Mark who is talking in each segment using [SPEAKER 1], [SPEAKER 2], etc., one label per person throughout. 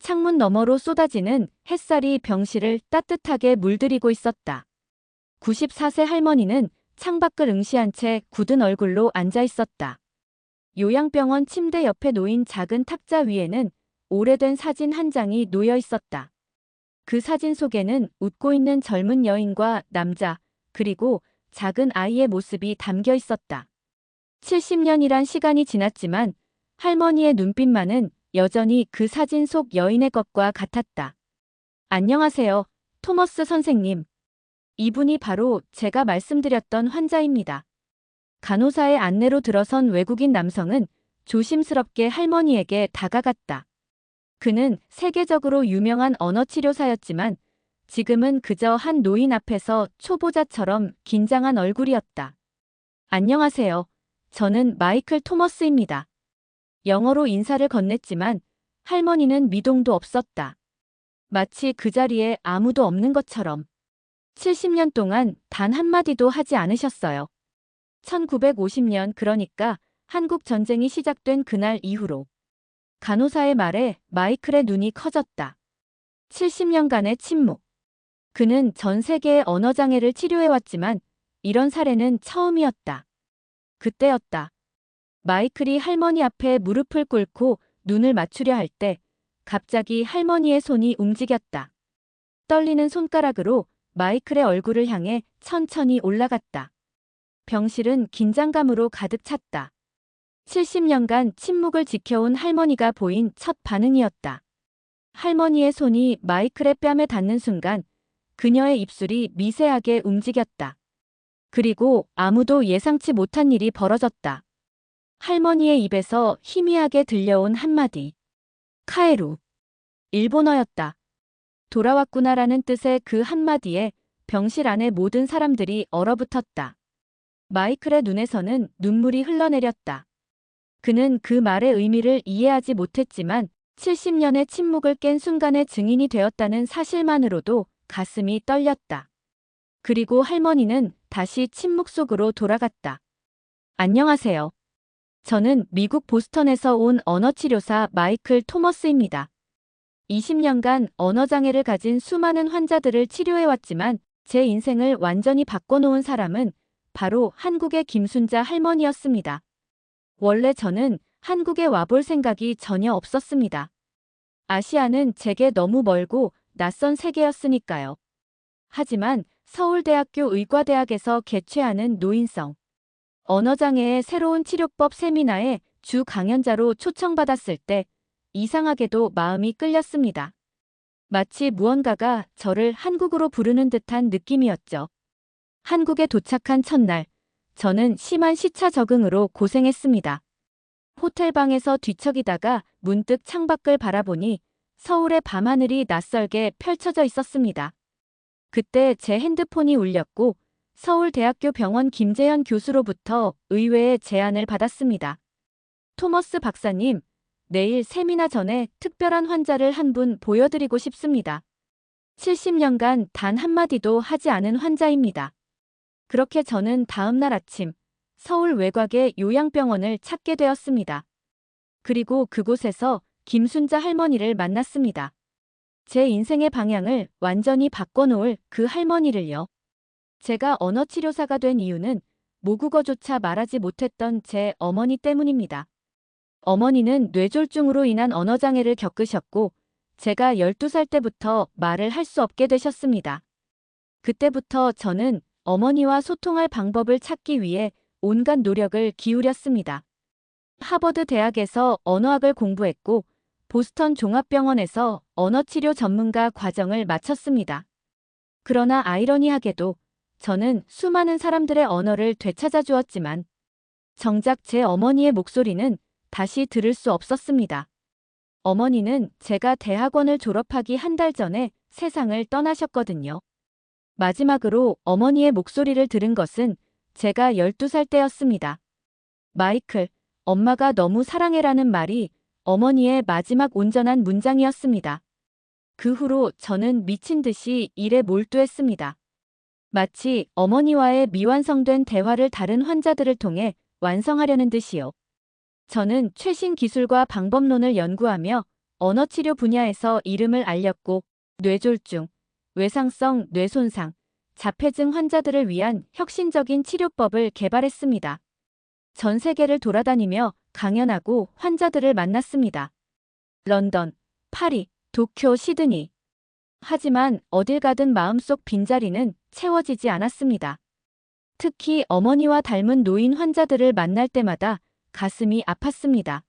[SPEAKER 1] 창문 너머로 쏟아지는 햇살이 병실을 따뜻하게 물들이고 있었다. 94세 할머니는 창밖을 응시한 채 굳은 얼굴로 앉아 있었다. 요양병원 침대 옆에 놓인 작은 탁자 위에는 오래된 사진 한 장이 놓여 있었다. 그 사진 속에는 웃고 있는 젊은 여인과 남자, 그리고 작은 아이의 모습이 담겨 있었다. 70년이란 시간이 지났지만 할머니의 눈빛만은 여전히 그 사진 속 여인의 것과 같았다. 안녕하세요, 토머스 선생님. 이분이 바로 제가 말씀드렸던 환자입니다. 간호사의 안내로 들어선 외국인 남성은 조심스럽게 할머니에게 다가갔다. 그는 세계적으로 유명한 언어치료사였지만 지금은 그저 한 노인 앞에서 초보자처럼 긴장한 얼굴이었다. 안녕하세요. 저는 마이클 토머스입니다. 영어로 인사를 건넸지만 할머니는 미동도 없었다. 마치 그 자리에 아무도 없는 것처럼. 70년 동안 단 한마디도 하지 않으셨어요. 1950년, 그러니까 한국 전쟁이 시작된 그날 이후로. 간호사의 말에 마이클의 눈이 커졌다. 70년간의 침묵. 그는 전 세계의 언어장애를 치료해왔지만 이런 사례는 처음이었다. 그때였다. 마이클이 할머니 앞에 무릎을 꿇고 눈을 맞추려 할 때 갑자기 할머니의 손이 움직였다. 떨리는 손가락으로 마이클의 얼굴을 향해 천천히 올라갔다. 병실은 긴장감으로 가득 찼다. 70년간 침묵을 지켜온 할머니가 보인 첫 반응이었다. 할머니의 손이 마이클의 뺨에 닿는 순간 그녀의 입술이 미세하게 움직였다. 그리고 아무도 예상치 못한 일이 벌어졌다. 할머니의 입에서 희미하게 들려온 한마디. 카에루. 일본어였다. 돌아왔구나라는 뜻의 그 한마디에 병실 안의 모든 사람들이 얼어붙었다. 마이클의 눈에서는 눈물이 흘러내렸다. 그는 그 말의 의미를 이해하지 못했지만 70년의 침묵을 깬 순간의 증인이 되었다는 사실만으로도 가슴이 떨렸다. 그리고 할머니는 다시 침묵 속으로 돌아갔다. 안녕하세요. 저는 미국 보스턴에서 온 언어치료사 마이클 토머스입니다. 20년간 언어장애를 가진 수많은 환자들을 치료해왔지만 제 인생을 완전히 바꿔놓은 사람은 바로 한국의 김순자 할머니였습니다. 원래 저는 한국에 와볼 생각이 전혀 없었습니다. 아시아는 제게 너무 멀고 낯선 세계였으니까요. 하지만 서울대학교 의과대학에서 개최하는 노인성 언어장애의 새로운 치료법 세미나에 주 강연자로 초청받았을 때 이상하게도 마음이 끌렸습니다. 마치 무언가가 저를 한국으로 부르는 듯한 느낌이었죠. 한국에 도착한 첫날, 저는 심한 시차 적응으로 고생했습니다. 호텔방에서 뒤척이다가 문득 창밖을 바라보니 서울의 밤하늘이 낯설게 펼쳐져 있었습니다. 그때 제 핸드폰이 울렸고 서울대학교 병원 김재현 교수로부터 의외의 제안을 받았습니다. 토머스 박사님, 내일 세미나 전에 특별한 환자를 한 분 보여드리고 싶습니다. 70년간 단 한마디도 하지 않은 환자입니다. 그렇게 저는 다음 날 아침 서울 외곽의 요양병원을 찾게 되었습니다. 그리고 그곳에서 김순자 할머니를 만났습니다. 제 인생의 방향을 완전히 바꿔놓을 그 할머니를요. 제가 언어치료사가 된 이유는 모국어조차 말하지 못했던 제 어머니 때문입니다. 어머니는 뇌졸중으로 인한 언어장애를 겪으셨고 제가 12살 때부터 말을 할 수 없게 되셨습니다. 그때부터 저는 어머니와 소통할 방법을 찾기 위해 온갖 노력을 기울였습니다. 하버드 대학에서 언어학을 공부했고 보스턴 종합병원에서 언어치료 전문가 과정을 마쳤습니다. 그러나 아이러니하게도 저는 수많은 사람들의 언어를 되찾아 주었지만 정작 제 어머니의 목소리는 다시 들을 수 없었습니다. 어머니는 제가 대학원을 졸업하기 한 달 전에 세상을 떠나셨거든요. 마지막으로 어머니의 목소리를 들은 것은 제가 12살 때였습니다. 마이클, 엄마가 너무 사랑해라는 말이 어머니의 마지막 온전한 문장이었습니다. 그 후로 저는 미친 듯이 일에 몰두했습니다. 마치 어머니와의 미완성된 대화를 다른 환자들을 통해 완성하려는 듯이요. 저는 최신 기술과 방법론을 연구하며 언어치료 분야에서 이름을 알렸고 뇌졸중, 외상성 뇌손상, 자폐증 환자들을 위한 혁신적인 치료법을 개발했습니다. 전 세계를 돌아다니며 강연하고 환자들을 만났습니다. 런던, 파리, 도쿄, 시드니. 하지만 어딜 가든 마음속 빈자리는 채워지지 않았습니다. 특히 어머니와 닮은 노인 환자들을 만날 때마다 가슴이 아팠습니다.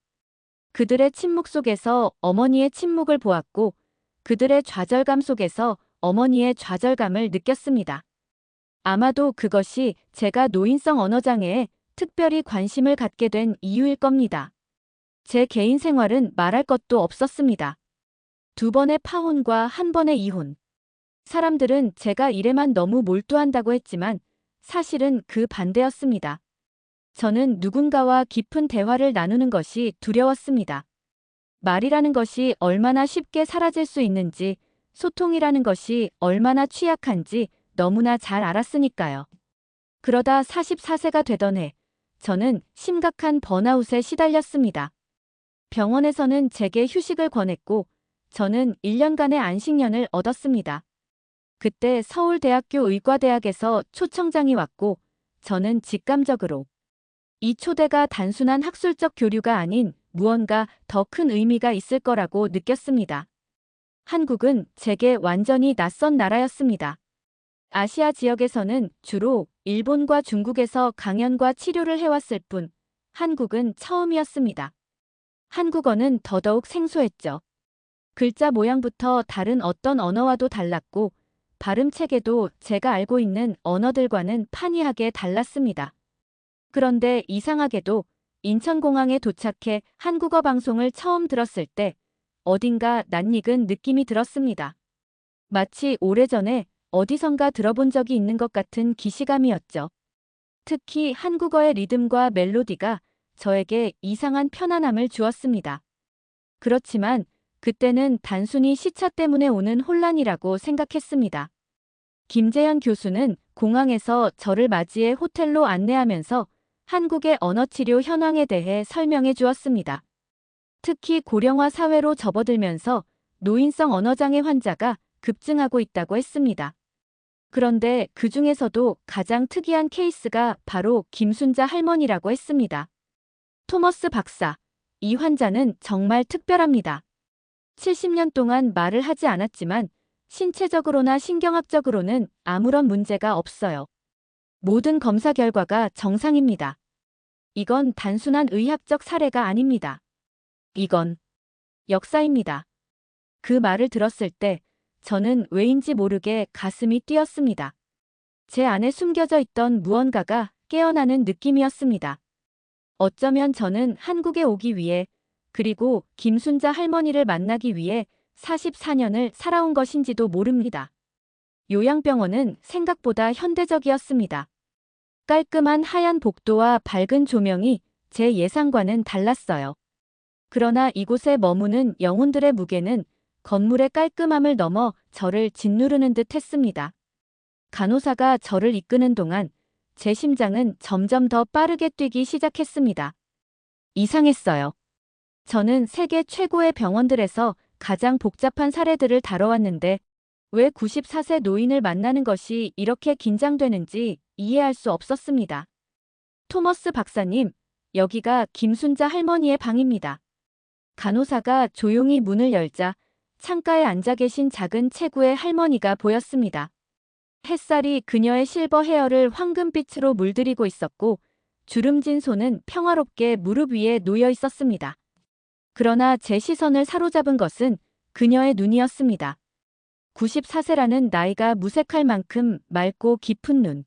[SPEAKER 1] 그들의 침묵 속에서 어머니의 침묵을 보았고 그들의 좌절감 속에서 어머니의 좌절감을 느꼈습니다. 아마도 그것이 제가 노인성 언어장애에 특별히 관심을 갖게 된 이유일 겁니다. 제 개인 생활은 말할 것도 없었습니다. 2번의 파혼과 1번의 이혼. 사람들은 제가 일에만 너무 몰두한다고 했지만 사실은 그 반대였습니다. 저는 누군가와 깊은 대화를 나누는 것이 두려웠습니다. 말이라는 것이 얼마나 쉽게 사라질 수 있는지, 소통이라는 것이 얼마나 취약한지 너무나 잘 알았으니까요. 그러다 44세가 되던 해, 저는 심각한 번아웃에 시달렸습니다. 병원에서는 제게 휴식을 권했고, 저는 1년간의 안식년을 얻었습니다. 그때 서울대학교 의과대학에서 초청장이 왔고, 저는 직감적으로 이 초대가 단순한 학술적 교류가 아닌 무언가 더 큰 의미가 있을 거라고 느꼈습니다. 한국은 제게 완전히 낯선 나라였습니다. 아시아 지역에서는 주로 일본과 중국에서 강연과 치료를 해왔을 뿐, 한국은 처음이었습니다. 한국어는 더더욱 생소했죠. 글자 모양부터 다른 어떤 언어와도 달랐고, 발음 체계도 제가 알고 있는 언어들과는 판이하게 달랐습니다. 그런데 이상하게도 인천공항에 도착해 한국어 방송을 처음 들었을 때 어딘가 낯익은 느낌이 들었습니다. 마치 오래전에 어디선가 들어본 적이 있는 것 같은 기시감이었죠. 특히 한국어의 리듬과 멜로디가 저에게 이상한 편안함을 주었습니다. 그렇지만 그때는 단순히 시차 때문에 오는 혼란이라고 생각했습니다. 김재현 교수는 공항에서 저를 맞이해 호텔로 안내하면서 한국의 언어치료 현황에 대해 설명해 주었습니다. 특히 고령화 사회로 접어들면서 노인성 언어장애 환자가 급증하고 있다고 했습니다. 그런데 그 중에서도 가장 특이한 케이스가 바로 김순자 할머니라고 했습니다. 토머스 박사, 이 환자는 정말 특별합니다. 70년 동안 말을 하지 않았지만 신체적으로나 신경학적으로는 아무런 문제가 없어요. 모든 검사 결과가 정상입니다. 이건 단순한 의학적 사례가 아닙니다. 이건 역사입니다. 그 말을 들었을 때 저는 왜인지 모르게 가슴이 뛰었습니다. 제 안에 숨겨져 있던 무언가가 깨어나는 느낌이었습니다. 어쩌면 저는 한국에 오기 위해 그리고 김순자 할머니를 만나기 위해 44년을 살아온 것인지도 모릅니다. 요양병원은 생각보다 현대적이었습니다. 깔끔한 하얀 복도와 밝은 조명이 제 예상과는 달랐어요. 그러나 이곳에 머무는 영혼들의 무게는 건물의 깔끔함을 넘어 저를 짓누르는 듯 했습니다. 간호사가 저를 이끄는 동안 제 심장은 점점 더 빠르게 뛰기 시작했습니다. 이상했어요. 저는 세계 최고의 병원들에서 가장 복잡한 사례들을 다뤄왔는데 왜 94세 노인을 만나는 것이 이렇게 긴장되는지 이해할 수 없었습니다. 토머스 박사님, 여기가 김순자 할머니의 방입니다. 간호사가 조용히 문을 열자 창가에 앉아 계신 작은 체구의 할머니가 보였습니다. 햇살이 그녀의 실버 헤어를 황금빛으로 물들이고 있었고 주름진 손은 평화롭게 무릎 위에 놓여 있었습니다. 그러나 제 시선을 사로잡은 것은 그녀의 눈이었습니다. 94세라는 나이가 무색할 만큼 맑고 깊은 눈.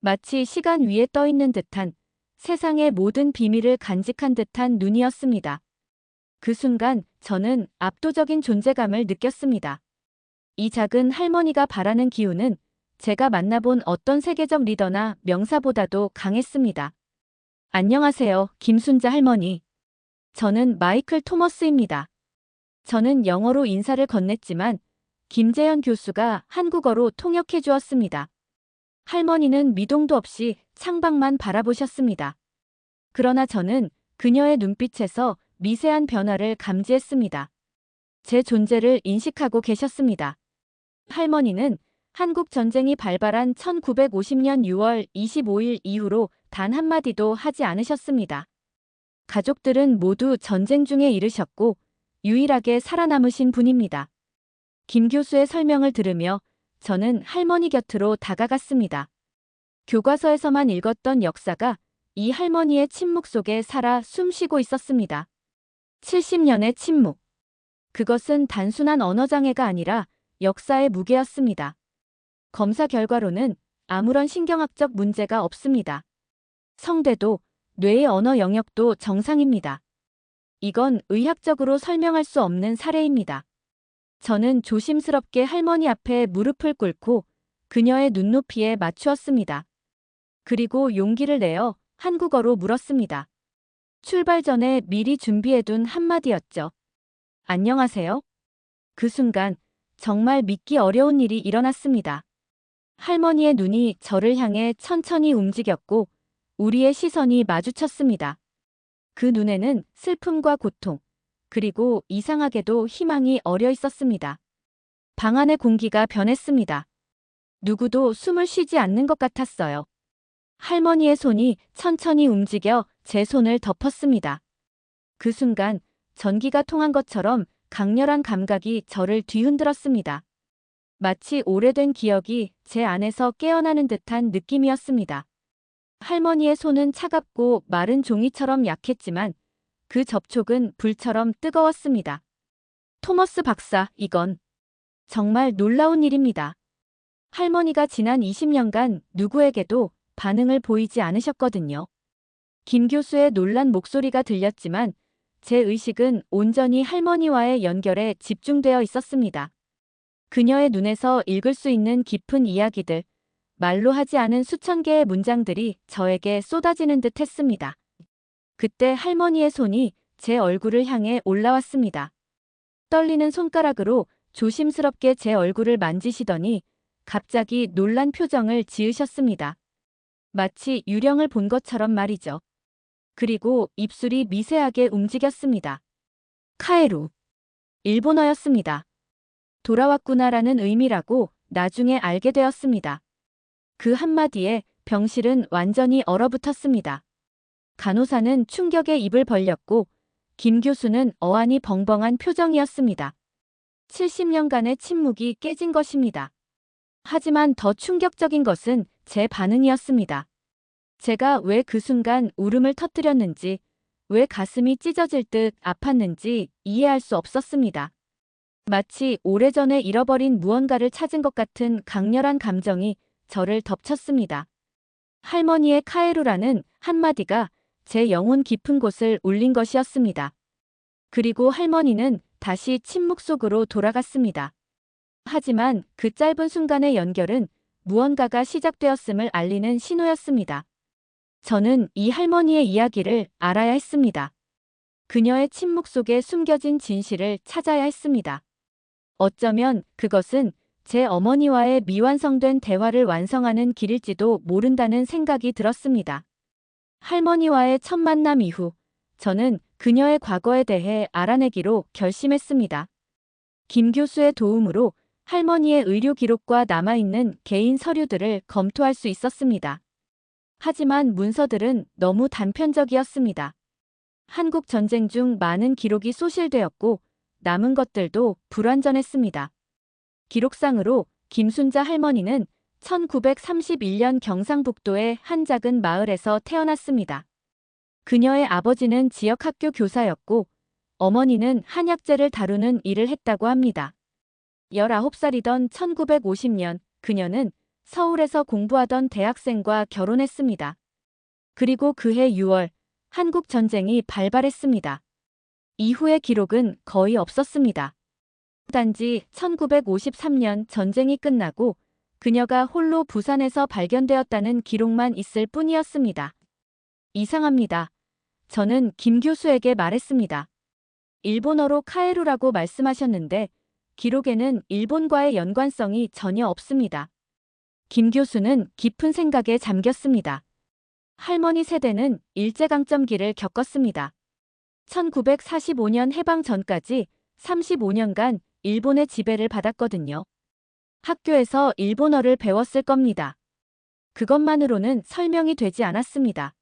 [SPEAKER 1] 마치 시간 위에 떠 있는 듯한 세상의 모든 비밀을 간직한 듯한 눈이었습니다. 그 순간 저는 압도적인 존재감을 느꼈습니다. 이 작은 할머니가 바라는 기운은 제가 만나본 어떤 세계적 리더나 명사보다도 강했습니다. 안녕하세요, 김순자 할머니. 저는 마이클 토머스입니다. 저는 영어로 인사를 건넸지만 김재현 교수가 한국어로 통역해 주었습니다. 할머니는 미동도 없이 창밖만 바라보셨습니다. 그러나 저는 그녀의 눈빛에서 미세한 변화를 감지했습니다. 제 존재를 인식하고 계셨습니다. 할머니는 한국 전쟁이 발발한 1950년 6월 25일 이후로 단 한마디도 하지 않으셨습니다. 가족들은 모두 전쟁 중에 잃으셨고 유일하게 살아남으신 분입니다. 김 교수의 설명을 들으며 저는 할머니 곁으로 다가갔습니다. 교과서에서만 읽었던 역사가 이 할머니의 침묵 속에 살아 숨쉬고 있었습니다. 70년의 침묵. 그것은 단순한 언어장애가 아니라 역사의 무게였습니다. 검사 결과로는 아무런 신경학적 문제가 없습니다. 성대도 뇌의 언어 영역도 정상입니다. 이건 의학적으로 설명할 수 없는 사례입니다. 저는 조심스럽게 할머니 앞에 무릎을 꿇고 그녀의 눈높이에 맞추었습니다. 그리고 용기를 내어 한국어로 물었습니다. 출발 전에 미리 준비해둔 한마디였죠. 안녕하세요. 그 순간 정말 믿기 어려운 일이 일어났습니다. 할머니의 눈이 저를 향해 천천히 움직였고 우리의 시선이 마주쳤습니다. 그 눈에는 슬픔과 고통, 그리고 이상하게도 희망이 어려 있었습니다. 방 안의 공기가 변했습니다. 누구도 숨을 쉬지 않는 것 같았어요. 할머니의 손이 천천히 움직여 제 손을 덮었습니다. 그 순간 전기가 통한 것처럼 강렬한 감각이 저를 뒤흔들었습니다. 마치 오래된 기억이 제 안에서 깨어나는 듯한 느낌이었습니다. 할머니의 손은 차갑고 마른 종이처럼 약했지만 그 접촉은 불처럼 뜨거웠습니다. 토머스 박사, 이건 정말 놀라운 일입니다. 할머니가 지난 20년간 누구에게도 반응을 보이지 않으셨거든요. 김 교수의 놀란 목소리가 들렸지만 제 의식은 온전히 할머니와의 연결에 집중되어 있었습니다. 그녀의 눈에서 읽을 수 있는 깊은 이야기들, 말로 하지 않은 수천 개의 문장들이 저에게 쏟아지는 듯 했습니다. 그때 할머니의 손이 제 얼굴을 향해 올라왔습니다. 떨리는 손가락으로 조심스럽게 제 얼굴을 만지시더니 갑자기 놀란 표정을 지으셨습니다. 마치 유령을 본 것처럼 말이죠. 그리고 입술이 미세하게 움직였습니다. 카에루. 일본어였습니다. 돌아왔구나라는 의미라고 나중에 알게 되었습니다. 그 한마디에 병실은 완전히 얼어붙었습니다. 간호사는 충격에 입을 벌렸고 김 교수는 어안이 벙벙한 표정이었습니다. 70년간의 침묵이 깨진 것입니다. 하지만 더 충격적인 것은 제 반응이었습니다. 제가 왜 그 순간 울음을 터뜨렸는지, 왜 가슴이 찢어질 듯 아팠는지 이해할 수 없었습니다. 마치 오래전에 잃어버린 무언가를 찾은 것 같은 강렬한 감정이 저를 덮쳤습니다. 할머니의 카에루라는 한마디가 제 영혼 깊은 곳을 울린 것이었습니다. 그리고 할머니는 다시 침묵 속으로 돌아갔습니다. 하지만 그 짧은 순간의 연결은 무언가가 시작되었음을 알리는 신호였습니다. 저는 이 할머니의 이야기를 알아야 했습니다. 그녀의 침묵 속에 숨겨진 진실을 찾아야 했습니다. 어쩌면 그것은 제 어머니와의 미완성된 대화를 완성하는 길일지도 모른다는 생각이 들었습니다. 할머니와의 첫 만남 이후 저는 그녀의 과거에 대해 알아내기로 결심했습니다. 김 교수의 도움으로 할머니의 의료 기록과 남아있는 개인 서류들을 검토할 수 있었습니다. 하지만 문서들은 너무 단편적이었습니다. 한국 전쟁 중 많은 기록이 소실되었고 남은 것들도 불완전했습니다. 기록상으로 김순자 할머니는 1931년 경상북도의 한 작은 마을에서 태어났습니다. 그녀의 아버지는 지역 학교 교사였고 어머니는 한약재를 다루는 일을 했다고 합니다. 19살이던 1950년 그녀는 서울에서 공부하던 대학생과 결혼했습니다. 그리고 그해 6월 한국 전쟁이 발발했습니다. 이후의 기록은 거의 없었습니다. 단지 1953년 전쟁이 끝나고 그녀가 홀로 부산에서 발견되었다는 기록만 있을 뿐이었습니다. 이상합니다. 저는 김 교수에게 말했습니다. 일본어로 카에루라고 말씀하셨는데 기록에는 일본과의 연관성이 전혀 없습니다. 김 교수는 깊은 생각에 잠겼습니다. 할머니 세대는 일제강점기를 겪었습니다. 1945년 해방 전까지 35년간 일본의 지배를 받았거든요. 학교에서 일본어를 배웠을 겁니다. 그것만으로는 설명이 되지 않았습니다.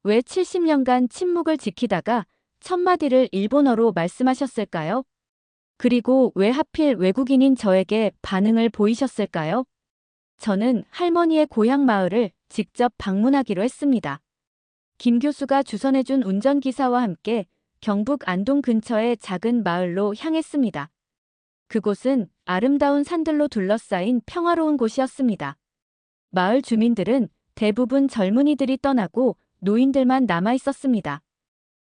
[SPEAKER 1] 왜 70년간 침묵을 지키다가 첫마디를 일본어로 말씀하셨을까요? 그리고 왜 하필 외국인인 저에게 반응을 보이셨을까요? 저는 할머니의 고향 마을을 직접 방문하기로 했습니다. 김 교수가 주선해준 운전기사와 함께 경북 안동 근처의 작은 마을로 향했습니다. 그곳은 아름다운 산들로 둘러싸인 평화로운 곳이었습니다. 마을 주민들은 대부분 젊은이들이 떠나고 노인들만 남아 있었습니다.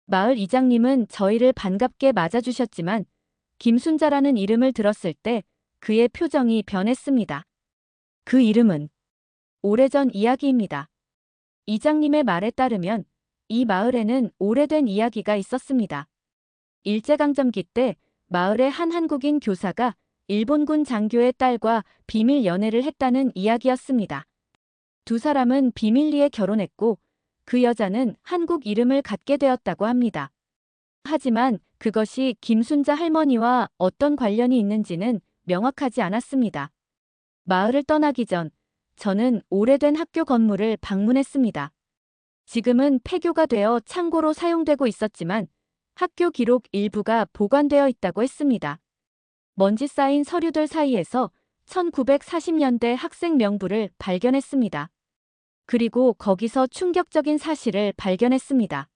[SPEAKER 1] 마을 이장님은 저희를 반갑게 맞아주셨지만 김순자라는 이름을 들었을 때 그의 표정이 변했습니다. 그 이름은 오래전 이야기입니다. 이장님의 말에 따르면 이 마을에는 오래된 이야기가 있었습니다. 일제강점기 때 마을의 한 한국인 교사가 일본군 장교의 딸과 비밀 연애를 했다는 이야기였습니다. 두 사람은 비밀리에 결혼했고 그 여자는 한국 이름을 갖게 되었다고 합니다. 하지만 그것이 김순자 할머니와 어떤 관련이 있는지는 명확하지 않았습니다. 마을을 떠나기 전 저는 오래된 학교 건물을 방문했습니다. 지금은 폐교가 되어 창고로 사용되고 있었지만 학교 기록 일부가 보관되어 있다고 했습니다. 먼지 쌓인 서류들 사이에서 1940년대 학생 명부를 발견했습니다. 그리고 거기서 충격적인 사실을 발견했습니다.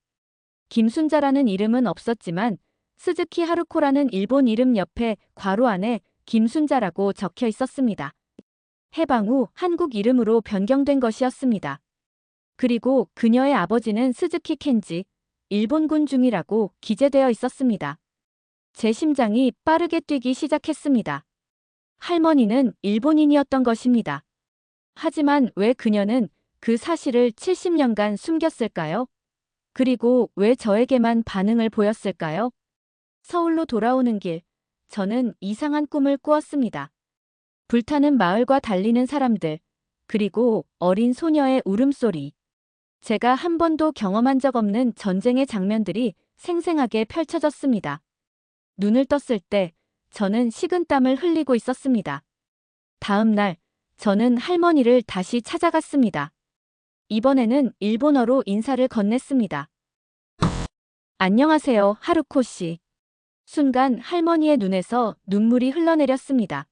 [SPEAKER 1] 김순자라는 이름은 없었지만 스즈키 하루코라는 일본 이름 옆에 괄호 안에 김순자라고 적혀 있었습니다. 해방 후 한국 이름으로 변경된 것이었습니다. 그리고 그녀의 아버지는 스즈키 켄지, 일본군 중이라고 기재되어 있었습니다. 제 심장이 빠르게 뛰기 시작했습니다. 할머니는 일본인이었던 것입니다. 하지만 왜 그녀는 그 사실을 70년간 숨겼을까요? 그리고 왜 저에게만 반응을 보였을까요? 서울로 돌아오는 길, 저는 이상한 꿈을 꾸었습니다. 불타는 마을과 달리는 사람들, 그리고 어린 소녀의 울음소리. 제가 한 번도 경험한 적 없는 전쟁의 장면들이 생생하게 펼쳐졌습니다. 눈을 떴을 때 저는 식은땀을 흘리고 있었습니다. 다음 날, 저는 할머니를 다시 찾아갔습니다. 이번에는 일본어로 인사를 건넸습니다. 안녕하세요, 하루코 씨. 순간 할머니의 눈에서 눈물이 흘러내렸습니다.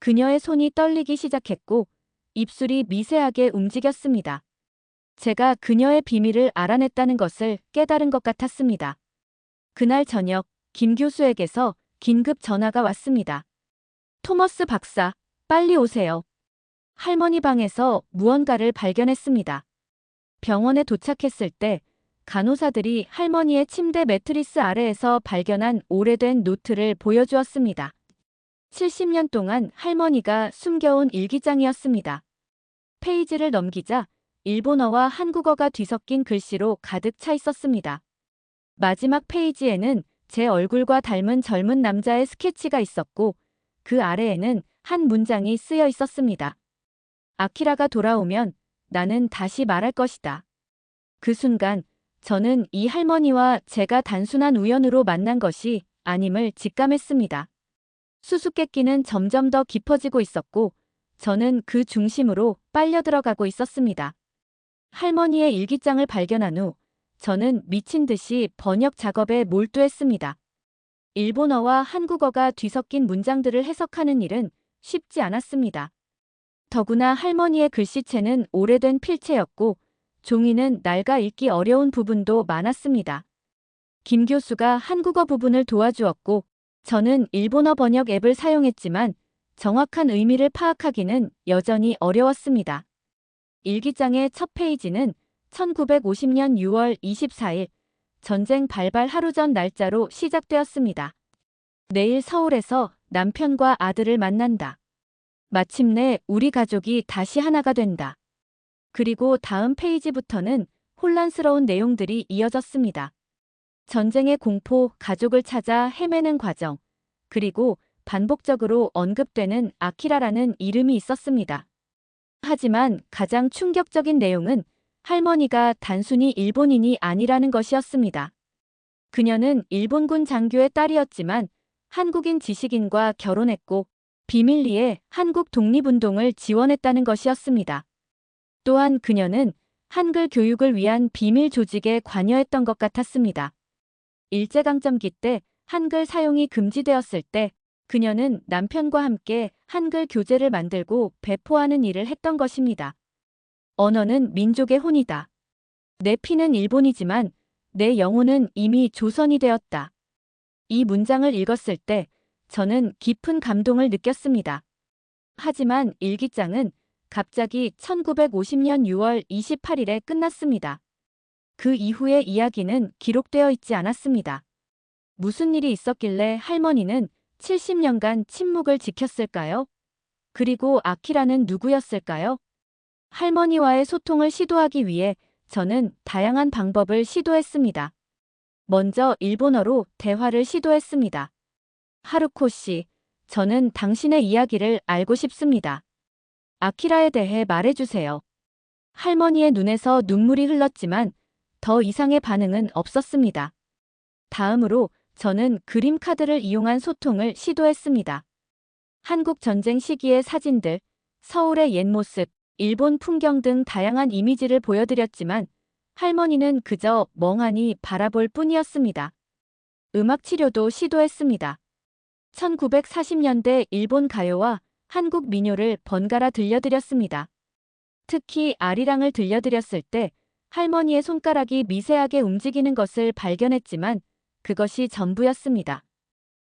[SPEAKER 1] 그녀의 손이 떨리기 시작했고 입술이 미세하게 움직였습니다. 제가 그녀의 비밀을 알아냈다는 것을 깨달은 것 같았습니다. 그날 저녁 김 교수에게서 긴급 전화가 왔습니다. 토머스 박사, 빨리 오세요. 할머니 방에서 무언가를 발견했습니다. 병원에 도착했을 때 간호사들이 할머니의 침대 매트리스 아래에서 발견한 오래된 노트를 보여주었습니다. 70년 동안 할머니가 숨겨온 일기장이었습니다. 페이지를 넘기자 일본어와 한국어가 뒤섞인 글씨로 가득 차 있었습니다. 마지막 페이지에는 제 얼굴과 닮은 젊은 남자의 스케치가 있었고 그 아래에는 한 문장이 쓰여 있었습니다. 아키라가 돌아오면 나는 다시 말할 것이다. 그 순간 저는 이 할머니와 제가 단순한 우연으로 만난 것이 아님을 직감했습니다. 수수께끼는 점점 더 깊어지고 있었고 저는 그 중심으로 빨려 들어가고 있었습니다. 할머니의 일기장을 발견한 후 저는 미친 듯이 번역 작업에 몰두했습니다. 일본어와 한국어가 뒤섞인 문장들을 해석하는 일은 쉽지 않았습니다. 더구나 할머니의 글씨체는 오래된 필체였고 종이는 낡아 읽기 어려운 부분도 많았습니다. 김 교수가 한국어 부분을 도와주었고 저는 일본어 번역 앱을 사용했지만 정확한 의미를 파악하기는 여전히 어려웠습니다. 일기장의 첫 페이지는 1950년 6월 24일 전쟁 발발 하루 전 날짜로 시작되었습니다. 내일 서울에서 남편과 아들을 만난다. 마침내 우리 가족이 다시 하나가 된다. 그리고 다음 페이지부터는 혼란스러운 내용들이 이어졌습니다. 전쟁의 공포, 가족을 찾아 헤매는 과정, 그리고 반복적으로 언급되는 아키라라는 이름이 있었습니다. 하지만 가장 충격적인 내용은 할머니가 단순히 일본인이 아니라는 것이었습니다. 그녀는 일본군 장교의 딸이었지만 한국인 지식인과 결혼했고 비밀리에 한국 독립운동을 지원했다는 것이었습니다. 또한 그녀는 한글 교육을 위한 비밀 조직에 관여했던 것 같았습니다. 일제강점기 때 한글 사용이 금지되었을 때 그녀는 남편과 함께 한글 교재를 만들고 배포하는 일을 했던 것입니다. 언어는 민족의 혼이다. 내 피는 일본이지만 내 영혼은 이미 조선이 되었다. 이 문장을 읽었을 때 저는 깊은 감동을 느꼈습니다. 하지만 일기장은 갑자기 1950년 6월 28일에 끝났습니다. 그 이후의 이야기는 기록되어 있지 않았습니다. 무슨 일이 있었길래 할머니는 70년간 침묵을 지켰을까요? 그리고 아키라는 누구였을까요? 할머니와의 소통을 시도하기 위해 저는 다양한 방법을 시도했습니다. 먼저 일본어로 대화를 시도했습니다. 하루코 씨, 저는 당신의 이야기를 알고 싶습니다. 아키라에 대해 말해주세요. 할머니의 눈에서 눈물이 흘렀지만 더 이상의 반응은 없었습니다. 다음으로 저는 그림 카드를 이용한 소통을 시도했습니다. 한국 전쟁 시기의 사진들, 서울의 옛 모습, 일본 풍경 등 다양한 이미지를 보여드렸지만 할머니는 그저 멍하니 바라볼 뿐이었습니다. 음악 치료도 시도했습니다. 1940년대 일본 가요와 한국 민요를 번갈아 들려드렸습니다. 특히 아리랑을 들려드렸을 때 할머니의 손가락이 미세하게 움직이는 것을 발견했지만 그것이 전부였습니다.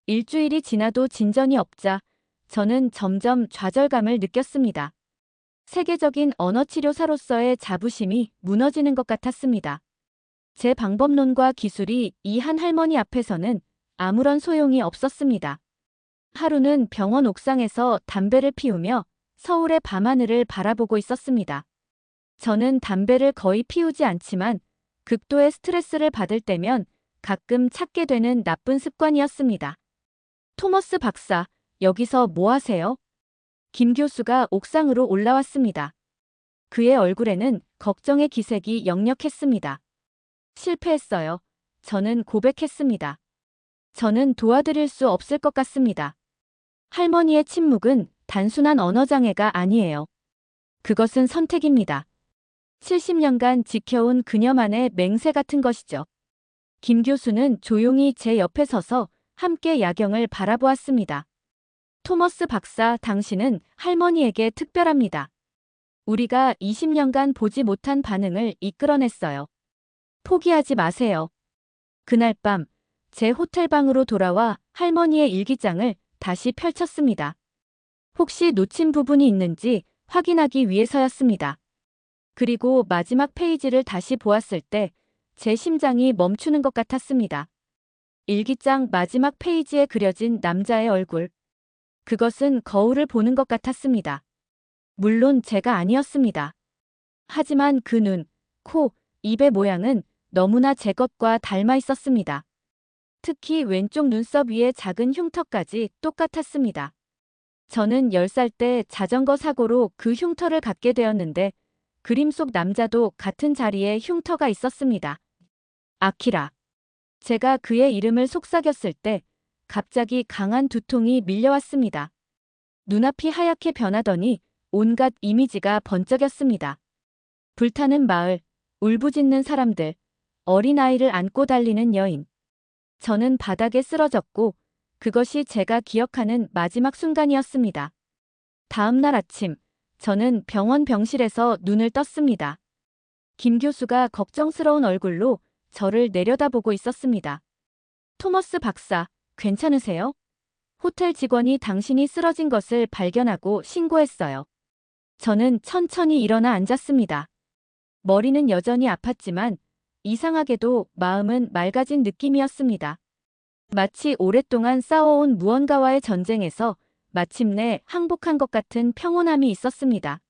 [SPEAKER 1] 일주일이 지나도 진전이 없자 저는 점점 좌절감을 느꼈습니다. 세계적인 언어치료사로서의 자부심이 무너지는 것 같았습니다. 제 방법론과 기술이 이 한 할머니 앞에서는 아무런 소용이 없었습니다. 하루는 병원 옥상에서 담배를 피우며 서울의 밤하늘을 바라보고 있었습니다. 저는 담배를 거의 피우지 않지만 극도의 스트레스를 받을 때면 가끔 찾게 되는 나쁜 습관이었습니다. 토머스 박사, 여기서 뭐 하세요? 김 교수가 옥상으로 올라왔습니다. 그의 얼굴에는 걱정의 기색이 역력했습니다. 실패했어요. 저는 고백했습니다. 저는 도와드릴 수 없을 것 같습니다. 할머니의 침묵은 단순한 언어장애가 아니에요. 그것은 선택입니다. 70년간 지켜온 그녀만의 맹세 같은 것이죠. 김 교수는 조용히 제 옆에 서서 함께 야경을 바라보았습니다. 토머스 박사, 당신은 할머니에게 특별합니다. 우리가 20년간 보지 못한 반응을 이끌어냈어요. 포기하지 마세요. 그날 밤, 제 호텔방으로 돌아와 할머니의 일기장을 다시 펼쳤습니다. 혹시 놓친 부분이 있는지 확인하기 위해서였습니다. 그리고 마지막 페이지를 다시 보았을 때 제 심장이 멈추는 것 같았습니다. 일기장 마지막 페이지에 그려진 남자의 얼굴. 그것은 거울을 보는 것 같았습니다. 물론 제가 아니었습니다. 하지만 그 눈, 코, 입의 모양은 너무나 제 것과 닮아 있었습니다. 특히 왼쪽 눈썹 위의 작은 흉터까지 똑같았습니다. 저는 10살 때 자전거 사고로 그 흉터를 갖게 되었는데 그림 속 남자도 같은 자리에 흉터가 있었습니다. 아키라. 제가 그의 이름을 속삭였을 때 갑자기 강한 두통이 밀려왔습니다. 눈앞이 하얗게 변하더니 온갖 이미지가 번쩍였습니다. 불타는 마을, 울부짖는 사람들, 어린아이를 안고 달리는 여인. 저는 바닥에 쓰러졌고 그것이 제가 기억하는 마지막 순간이었습니다. 다음 날 아침, 저는 병원 병실에서 눈을 떴습니다. 김 교수가 걱정스러운 얼굴로 저를 내려다보고 있었습니다. 토머스 박사, 괜찮으세요? 호텔 직원이 당신이 쓰러진 것을 발견하고 신고했어요. 저는 천천히 일어나 앉았습니다. 머리는 여전히 아팠지만 이상하게도 마음은 맑아진 느낌이었습니다. 마치 오랫동안 싸워온 무언가와의 전쟁에서 마침내 항복한 것 같은 평온함이 있었습니다.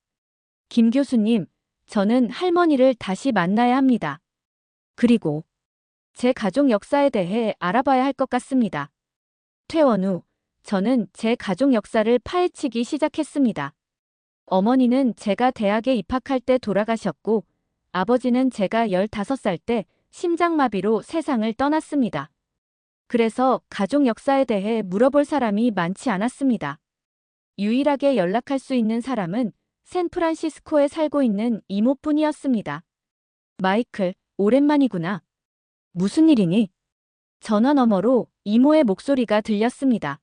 [SPEAKER 1] 김 교수님, 저는 할머니를 다시 만나야 합니다. 그리고 제 가족 역사에 대해 알아봐야 할 것 같습니다. 퇴원 후 저는 제 가족 역사를 파헤치기 시작했습니다. 어머니는 제가 대학에 입학할 때 돌아가셨고 아버지는 제가 15살 때 심장마비로 세상을 떠났습니다. 그래서 가족 역사에 대해 물어볼 사람이 많지 않았습니다. 유일하게 연락할 수 있는 사람은 샌프란시스코에 살고 있는 이모뿐이었습니다. 마이클, 오랜만이구나. 무슨 일이니? 전화 너머로 이모의 목소리가 들렸습니다.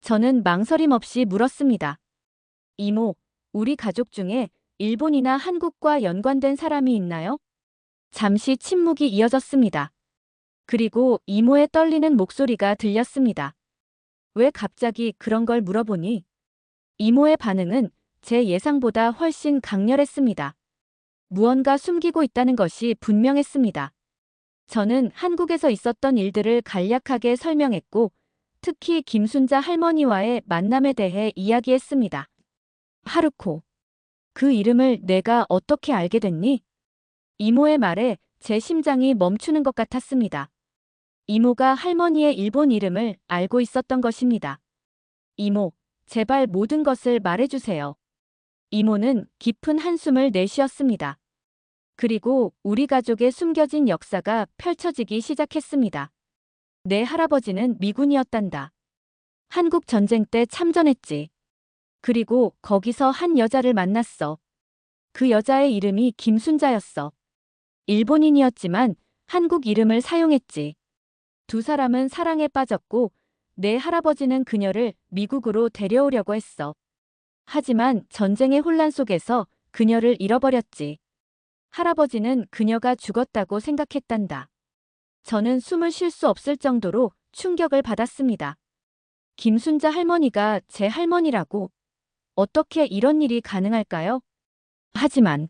[SPEAKER 1] 저는 망설임 없이 물었습니다. 이모, 우리 가족 중에 일본이나 한국과 연관된 사람이 있나요? 잠시 침묵이 이어졌습니다. 그리고 이모의 떨리는 목소리가 들렸습니다. 왜 갑자기 그런 걸 물어보니? 이모의 반응은 제 예상보다 훨씬 강렬했습니다. 무언가 숨기고 있다는 것이 분명했습니다. 저는 한국에서 있었던 일들을 간략하게 설명했고, 특히 김순자 할머니와의 만남에 대해 이야기했습니다. 하루코. 그 이름을 내가 어떻게 알게 됐니? 이모의 말에 제 심장이 멈추는 것 같았습니다. 이모가 할머니의 일본 이름을 알고 있었던 것입니다. 이모, 제발 모든 것을 말해주세요. 이모는 깊은 한숨을 내쉬었습니다. 그리고 우리 가족의 숨겨진 역사가 펼쳐지기 시작했습니다. 내 할아버지는 미군이었단다. 한국 전쟁 때 참전했지. 그리고 거기서 한 여자를 만났어. 그 여자의 이름이 김순자였어. 일본인이었지만 한국 이름을 사용했지. 두 사람은 사랑에 빠졌고 내 할아버지는 그녀를 미국으로 데려오려고 했어. 하지만 전쟁의 혼란 속에서 그녀를 잃어버렸지. 할아버지는 그녀가 죽었다고 생각했단다. 저는 숨을 쉴 수 없을 정도로 충격을 받았습니다. 김순자 할머니가 제 할머니라고. 어떻게 이런 일이 가능할까요? 하지만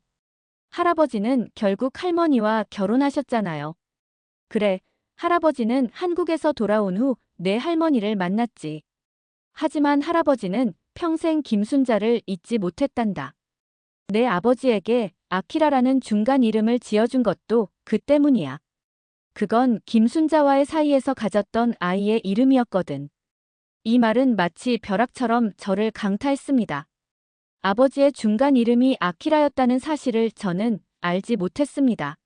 [SPEAKER 1] 할아버지는 결국 할머니와 결혼하셨잖아요. 그래, 할아버지는 한국에서 돌아온 후 내 할머니를 만났지. 하지만 할아버지는 평생 김순자를 잊지 못했단다. 내 아버지에게 아키라라는 중간 이름을 지어준 것도 그 때문이야. 그건 김순자와의 사이에서 가졌던 아이의 이름이었거든. 이 말은 마치 벼락처럼 저를 강타했습니다. 아버지의 중간 이름이 아키라였다는 사실을 저는 알지 못했습니다.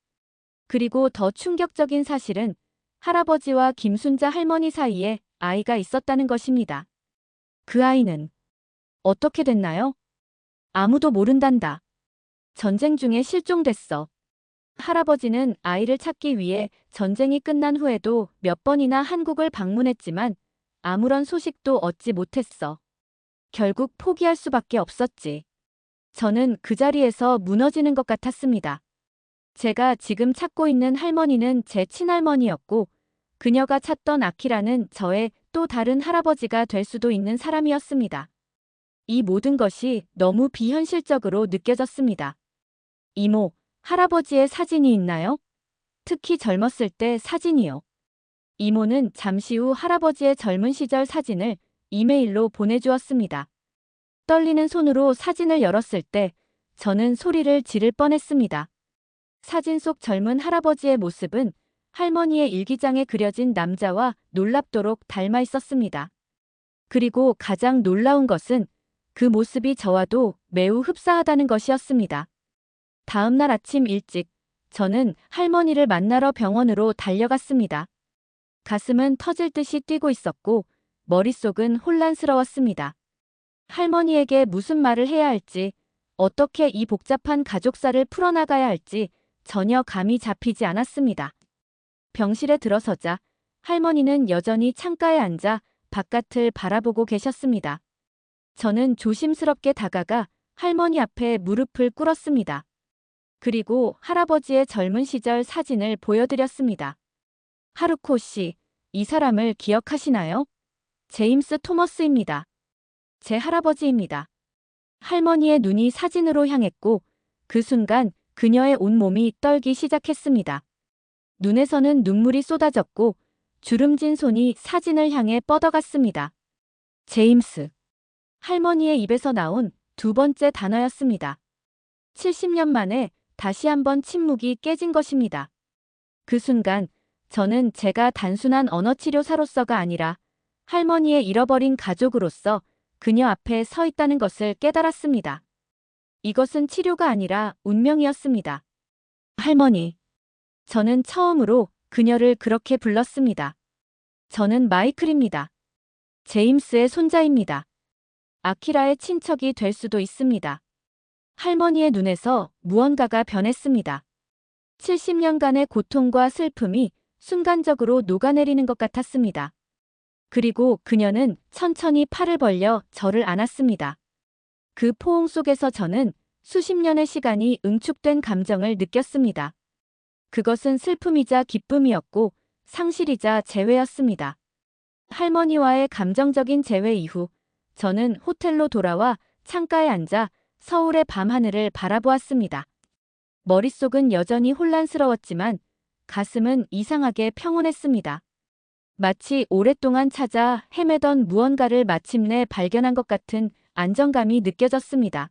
[SPEAKER 1] 그리고 더 충격적인 사실은 할아버지와 김순자 할머니 사이에 아이가 있었다는 것입니다. 그 아이는 어떻게 됐나요? 아무도 모른단다. 전쟁 중에 실종됐어. 할아버지는 아이를 찾기 위해 전쟁이 끝난 후에도 몇 번이나 한국을 방문했지만 아무런 소식도 얻지 못했어. 결국 포기할 수밖에 없었지. 저는 그 자리에서 무너지는 것 같았습니다. 제가 지금 찾고 있는 할머니는 제 친할머니였고 그녀가 찾던 아키라는 저의 또 다른 할아버지가 될 수도 있는 사람이었습니다. 이 모든 것이 너무 비현실적으로 느껴졌습니다. 이모, 할아버지의 사진이 있나요? 특히 젊었을 때 사진이요. 이모는 잠시 후 할아버지의 젊은 시절 사진을 이메일로 보내주었습니다. 떨리는 손으로 사진을 열었을 때 저는 소리를 지를 뻔했습니다. 사진 속 젊은 할아버지의 모습은 할머니의 일기장에 그려진 남자와 놀랍도록 닮아 있었습니다. 그리고 가장 놀라운 것은 그 모습이 저와도 매우 흡사하다는 것이었습니다. 다음 날 아침 일찍 저는 할머니를 만나러 병원으로 달려갔습니다. 가슴은 터질 듯이 뛰고 있었고 머릿속은 혼란스러웠습니다. 할머니에게 무슨 말을 해야 할지, 어떻게 이 복잡한 가족사를 풀어나가야 할지 전혀 감이 잡히지 않았습니다. 병실에 들어서자 할머니는 여전히 창가에 앉아 바깥을 바라보고 계셨습니다. 저는 조심스럽게 다가가 할머니 앞에 무릎을 꿇었습니다. 그리고 할아버지의 젊은 시절 사진을 보여드렸습니다. 하루코 씨, 이 사람을 기억하시나요? 제임스 토머스입니다. 제 할아버지입니다. 할머니의 눈이 사진으로 향했고 그 순간 그녀의 온몸이 떨기 시작했습니다. 눈에서는 눈물이 쏟아졌고 주름진 손이 사진을 향해 뻗어갔습니다. 제임스. 할머니의 입에서 나온 두 번째 단어였습니다. 70년 만에 다시 한번 침묵이 깨진 것입니다. 그 순간 저는 제가 단순한 언어치료사로서가 아니라 할머니의 잃어버린 가족으로서 그녀 앞에 서 있다는 것을 깨달았습니다. 이것은 치료가 아니라 운명이었습니다. 할머니. 저는 처음으로 그녀를 그렇게 불렀습니다. 저는 마이클입니다. 제임스의 손자입니다. 아키라의 친척이 될 수도 있습니다. 할머니의 눈에서 무언가가 변했습니다. 70년간의 고통과 슬픔이 순간적으로 녹아내리는 것 같았습니다. 그리고 그녀는 천천히 팔을 벌려 저를 안았습니다. 그 포옹 속에서 저는 수십 년의 시간이 응축된 감정을 느꼈습니다. 그것은 슬픔이자 기쁨이었고 상실이자 재회였습니다. 할머니와의 감정적인 재회 이후 저는 호텔로 돌아와 창가에 앉아 서울의 밤하늘을 바라보았습니다. 머릿속은 여전히 혼란스러웠지만 가슴은 이상하게 평온했습니다. 마치 오랫동안 찾아 헤매던 무언가를 마침내 발견한 것 같은 안정감이 느껴졌습니다.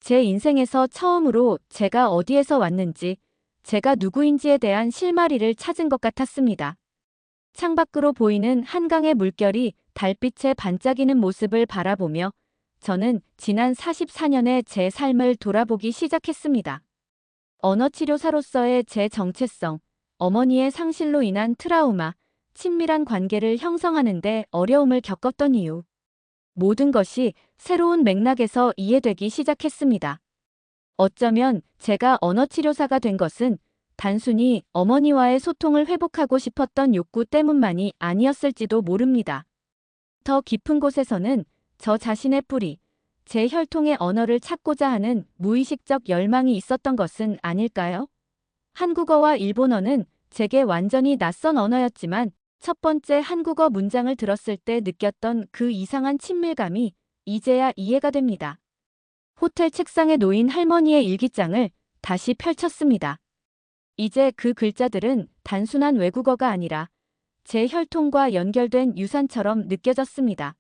[SPEAKER 1] 제 인생에서 처음으로 제가 어디에서 왔는지, 제가 누구인지에 대한 실마리를 찾은 것 같았습니다. 창밖으로 보이는 한강의 물결이 달빛에 반짝이는 모습을 바라보며 저는 지난 44년의 제 삶을 돌아보기 시작했습니다. 언어치료사로서의 제 정체성, 어머니의 상실로 인한 트라우마, 친밀한 관계를 형성하는 데 어려움을 겪었던 이유. 모든 것이 새로운 맥락에서 이해되기 시작했습니다. 어쩌면 제가 언어치료사가 된 것은 단순히 어머니와의 소통을 회복하고 싶었던 욕구 때문만이 아니었을지도 모릅니다. 더 깊은 곳에서는 저 자신의 뿌리, 제 혈통의 언어를 찾고자 하는 무의식적 열망이 있었던 것은 아닐까요? 한국어와 일본어는 제게 완전히 낯선 언어였지만 첫 번째 한국어 문장을 들었을 때 느꼈던 그 이상한 친밀감이 이제야 이해가 됩니다. 호텔 책상에 놓인 할머니의 일기장을 다시 펼쳤습니다. 이제 그 글자들은 단순한 외국어가 아니라 제 혈통과 연결된 유산처럼 느껴졌습니다.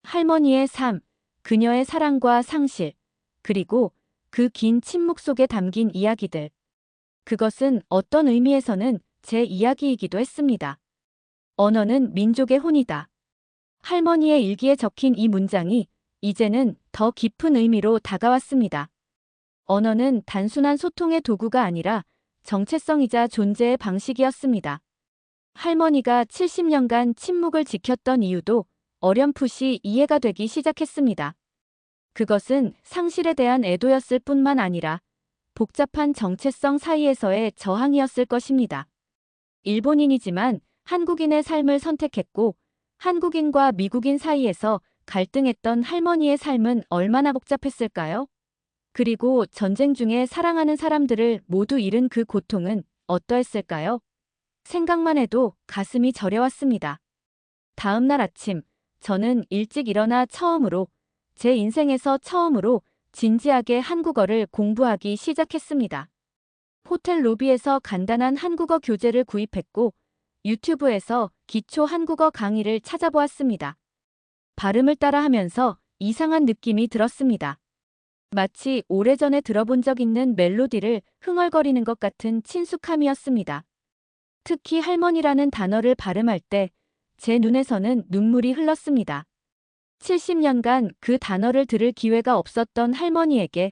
[SPEAKER 1] 할머니의 삶, 그녀의 사랑과 상실, 그리고 그 긴 침묵 속에 담긴 이야기들. 그것은 어떤 의미에서는 제 이야기이기도 했습니다. 언어는 민족의 혼이다. 할머니의 일기에 적힌 이 문장이 이제는 더 깊은 의미로 다가왔습니다. 언어는 단순한 소통의 도구가 아니라 정체성이자 존재의 방식이었습니다. 할머니가 70년간 침묵을 지켰던 이유도 어렴풋이 이해가 되기 시작했습니다. 그것은 상실에 대한 애도였을 뿐만 아니라 복잡한 정체성 사이에서의 저항이었을 것입니다. 일본인이지만 한국인의 삶을 선택했고 한국인과 미국인 사이에서 갈등했던 할머니의 삶은 얼마나 복잡했을까요? 그리고 전쟁 중에 사랑하는 사람들을 모두 잃은 그 고통은 어떠했을까요? 생각만 해도 가슴이 저려왔습니다. 다음 날 아침, 저는 일찍 일어나 제 인생에서 처음으로 진지하게 한국어를 공부하기 시작했습니다. 호텔 로비에서 간단한 한국어 교재를 구입했고 유튜브에서 기초 한국어 강의를 찾아보았습니다. 발음을 따라하면서 이상한 느낌이 들었습니다. 마치 오래전에 들어본 적 있는 멜로디를 흥얼거리는 것 같은 친숙함이었습니다. 특히 할머니라는 단어를 발음할 때 제 눈에서는 눈물이 흘렀습니다. 70년간 그 단어를 들을 기회가 없었던 할머니에게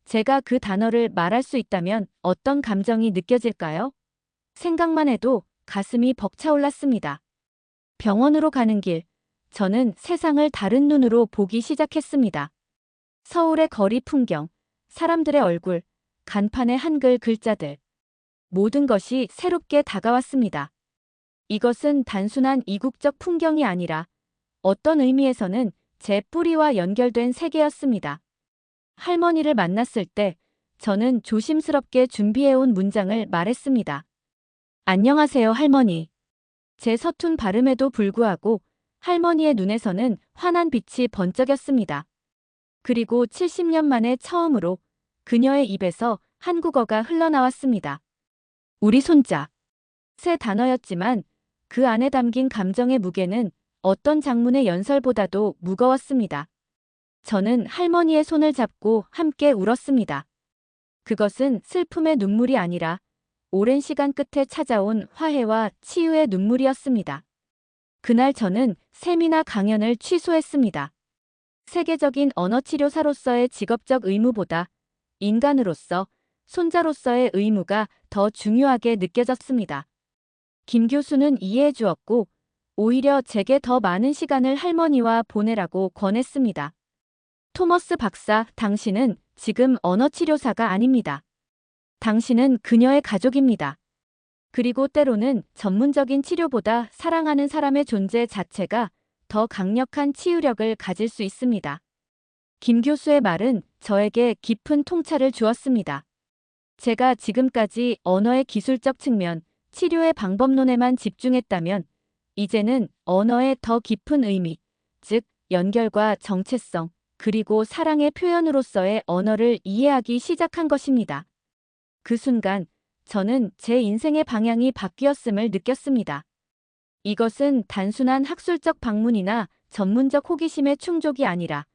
[SPEAKER 1] 제가 그 단어를 말할 수 있다면 어떤 감정이 느껴질까요? 생각만 해도 가슴이 벅차올랐습니다. 병원으로 가는 길, 저는 세상을 다른 눈으로 보기 시작했습니다. 서울의 거리 풍경, 사람들의 얼굴, 간판의 한글 글자들. 모든 것이 새롭게 다가왔습니다. 이것은 단순한 이국적 풍경이 아니라 어떤 의미에서는 제 뿌리와 연결된 세계였습니다. 할머니를 만났을 때 저는 조심스럽게 준비해온 문장을 말했습니다. 안녕하세요, 할머니. 제 서툰 발음에도 불구하고 할머니의 눈에서는 환한 빛이 번쩍였습니다. 그리고 70년 만에 처음으로 그녀의 입에서 한국어가 흘러나왔습니다. 우리 손자. 새 단어였지만 그 안에 담긴 감정의 무게는 어떤 장문의 연설보다도 무거웠습니다. 저는 할머니의 손을 잡고 함께 울었습니다. 그것은 슬픔의 눈물이 아니라 오랜 시간 끝에 찾아온 화해와 치유의 눈물이었습니다. 그날 저는 세미나 강연을 취소했습니다. 세계적인 언어치료사로서의 직업적 의무보다 인간으로서, 손자로서의 의무가 더 중요하게 느껴졌습니다. 김 교수는 이해해 주었고 오히려 제게 더 많은 시간을 할머니와 보내라고 권했습니다. 토머스 박사, 당신은 지금 언어치료사가 아닙니다. 당신은 그녀의 가족입니다. 그리고 때로는 전문적인 치료보다 사랑하는 사람의 존재 자체가 더 강력한 치유력을 가질 수 있습니다. 김 교수의 말은 저에게 깊은 통찰을 주었습니다. 제가 지금까지 언어의 기술적 측면, 치료의 방법론에만 집중했다면 이제는 언어의 더 깊은 의미, 즉 연결과 정체성, 그리고 사랑의 표현으로서의 언어를 이해하기 시작한 것입니다. 그 순간 저는 제 인생의 방향이 바뀌었음을 느꼈습니다. 이것은 단순한 학술적 방문이나 전문적 호기심의 충족이 아니라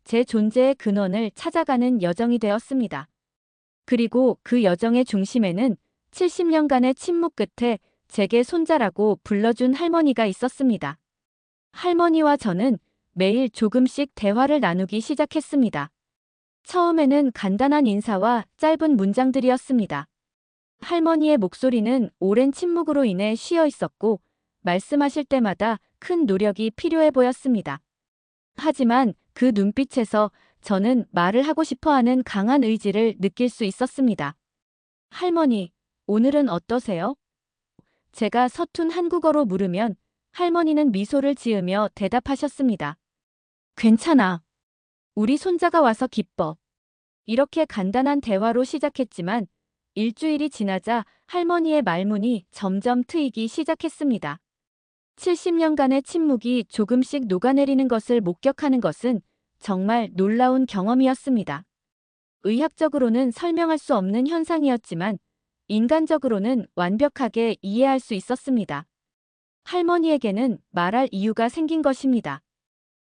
[SPEAKER 1] 제 존재의 근원을 찾아가는 여정이 되었습니다. 그리고 그 여정의 중심에는 70년간의 침묵 끝에 제게 손자라고 불러준 할머니가 있었습니다. 할머니와 저는 매일 조금씩 대화를 나누기 시작했습니다. 처음에는 간단한 인사와 짧은 문장들이었습니다. 할머니의 목소리는 오랜 침묵으로 인해 쉬어 있었고 말씀하실 때마다 큰 노력이 필요해 보였습니다. 하지만 그 눈빛에서 저는 말을 하고 싶어하는 강한 의지를 느낄 수 있었습니다. 할머니, 오늘은 어떠세요? 제가 서툰 한국어로 물으면 할머니는 미소를 지으며 대답하셨습니다. 괜찮아. 우리 손자가 와서 기뻐. 이렇게 간단한 대화로 시작했지만 일주일이 지나자 할머니의 말문이 점점 트이기 시작했습니다. 70년간의 침묵이 조금씩 녹아내리는 것을 목격하는 것은 정말 놀라운 경험이었습니다. 의학적으로는 설명할 수 없는 현상이었지만 인간적으로는 완벽하게 이해할 수 있었습니다. 할머니에게는 말할 이유가 생긴 것입니다.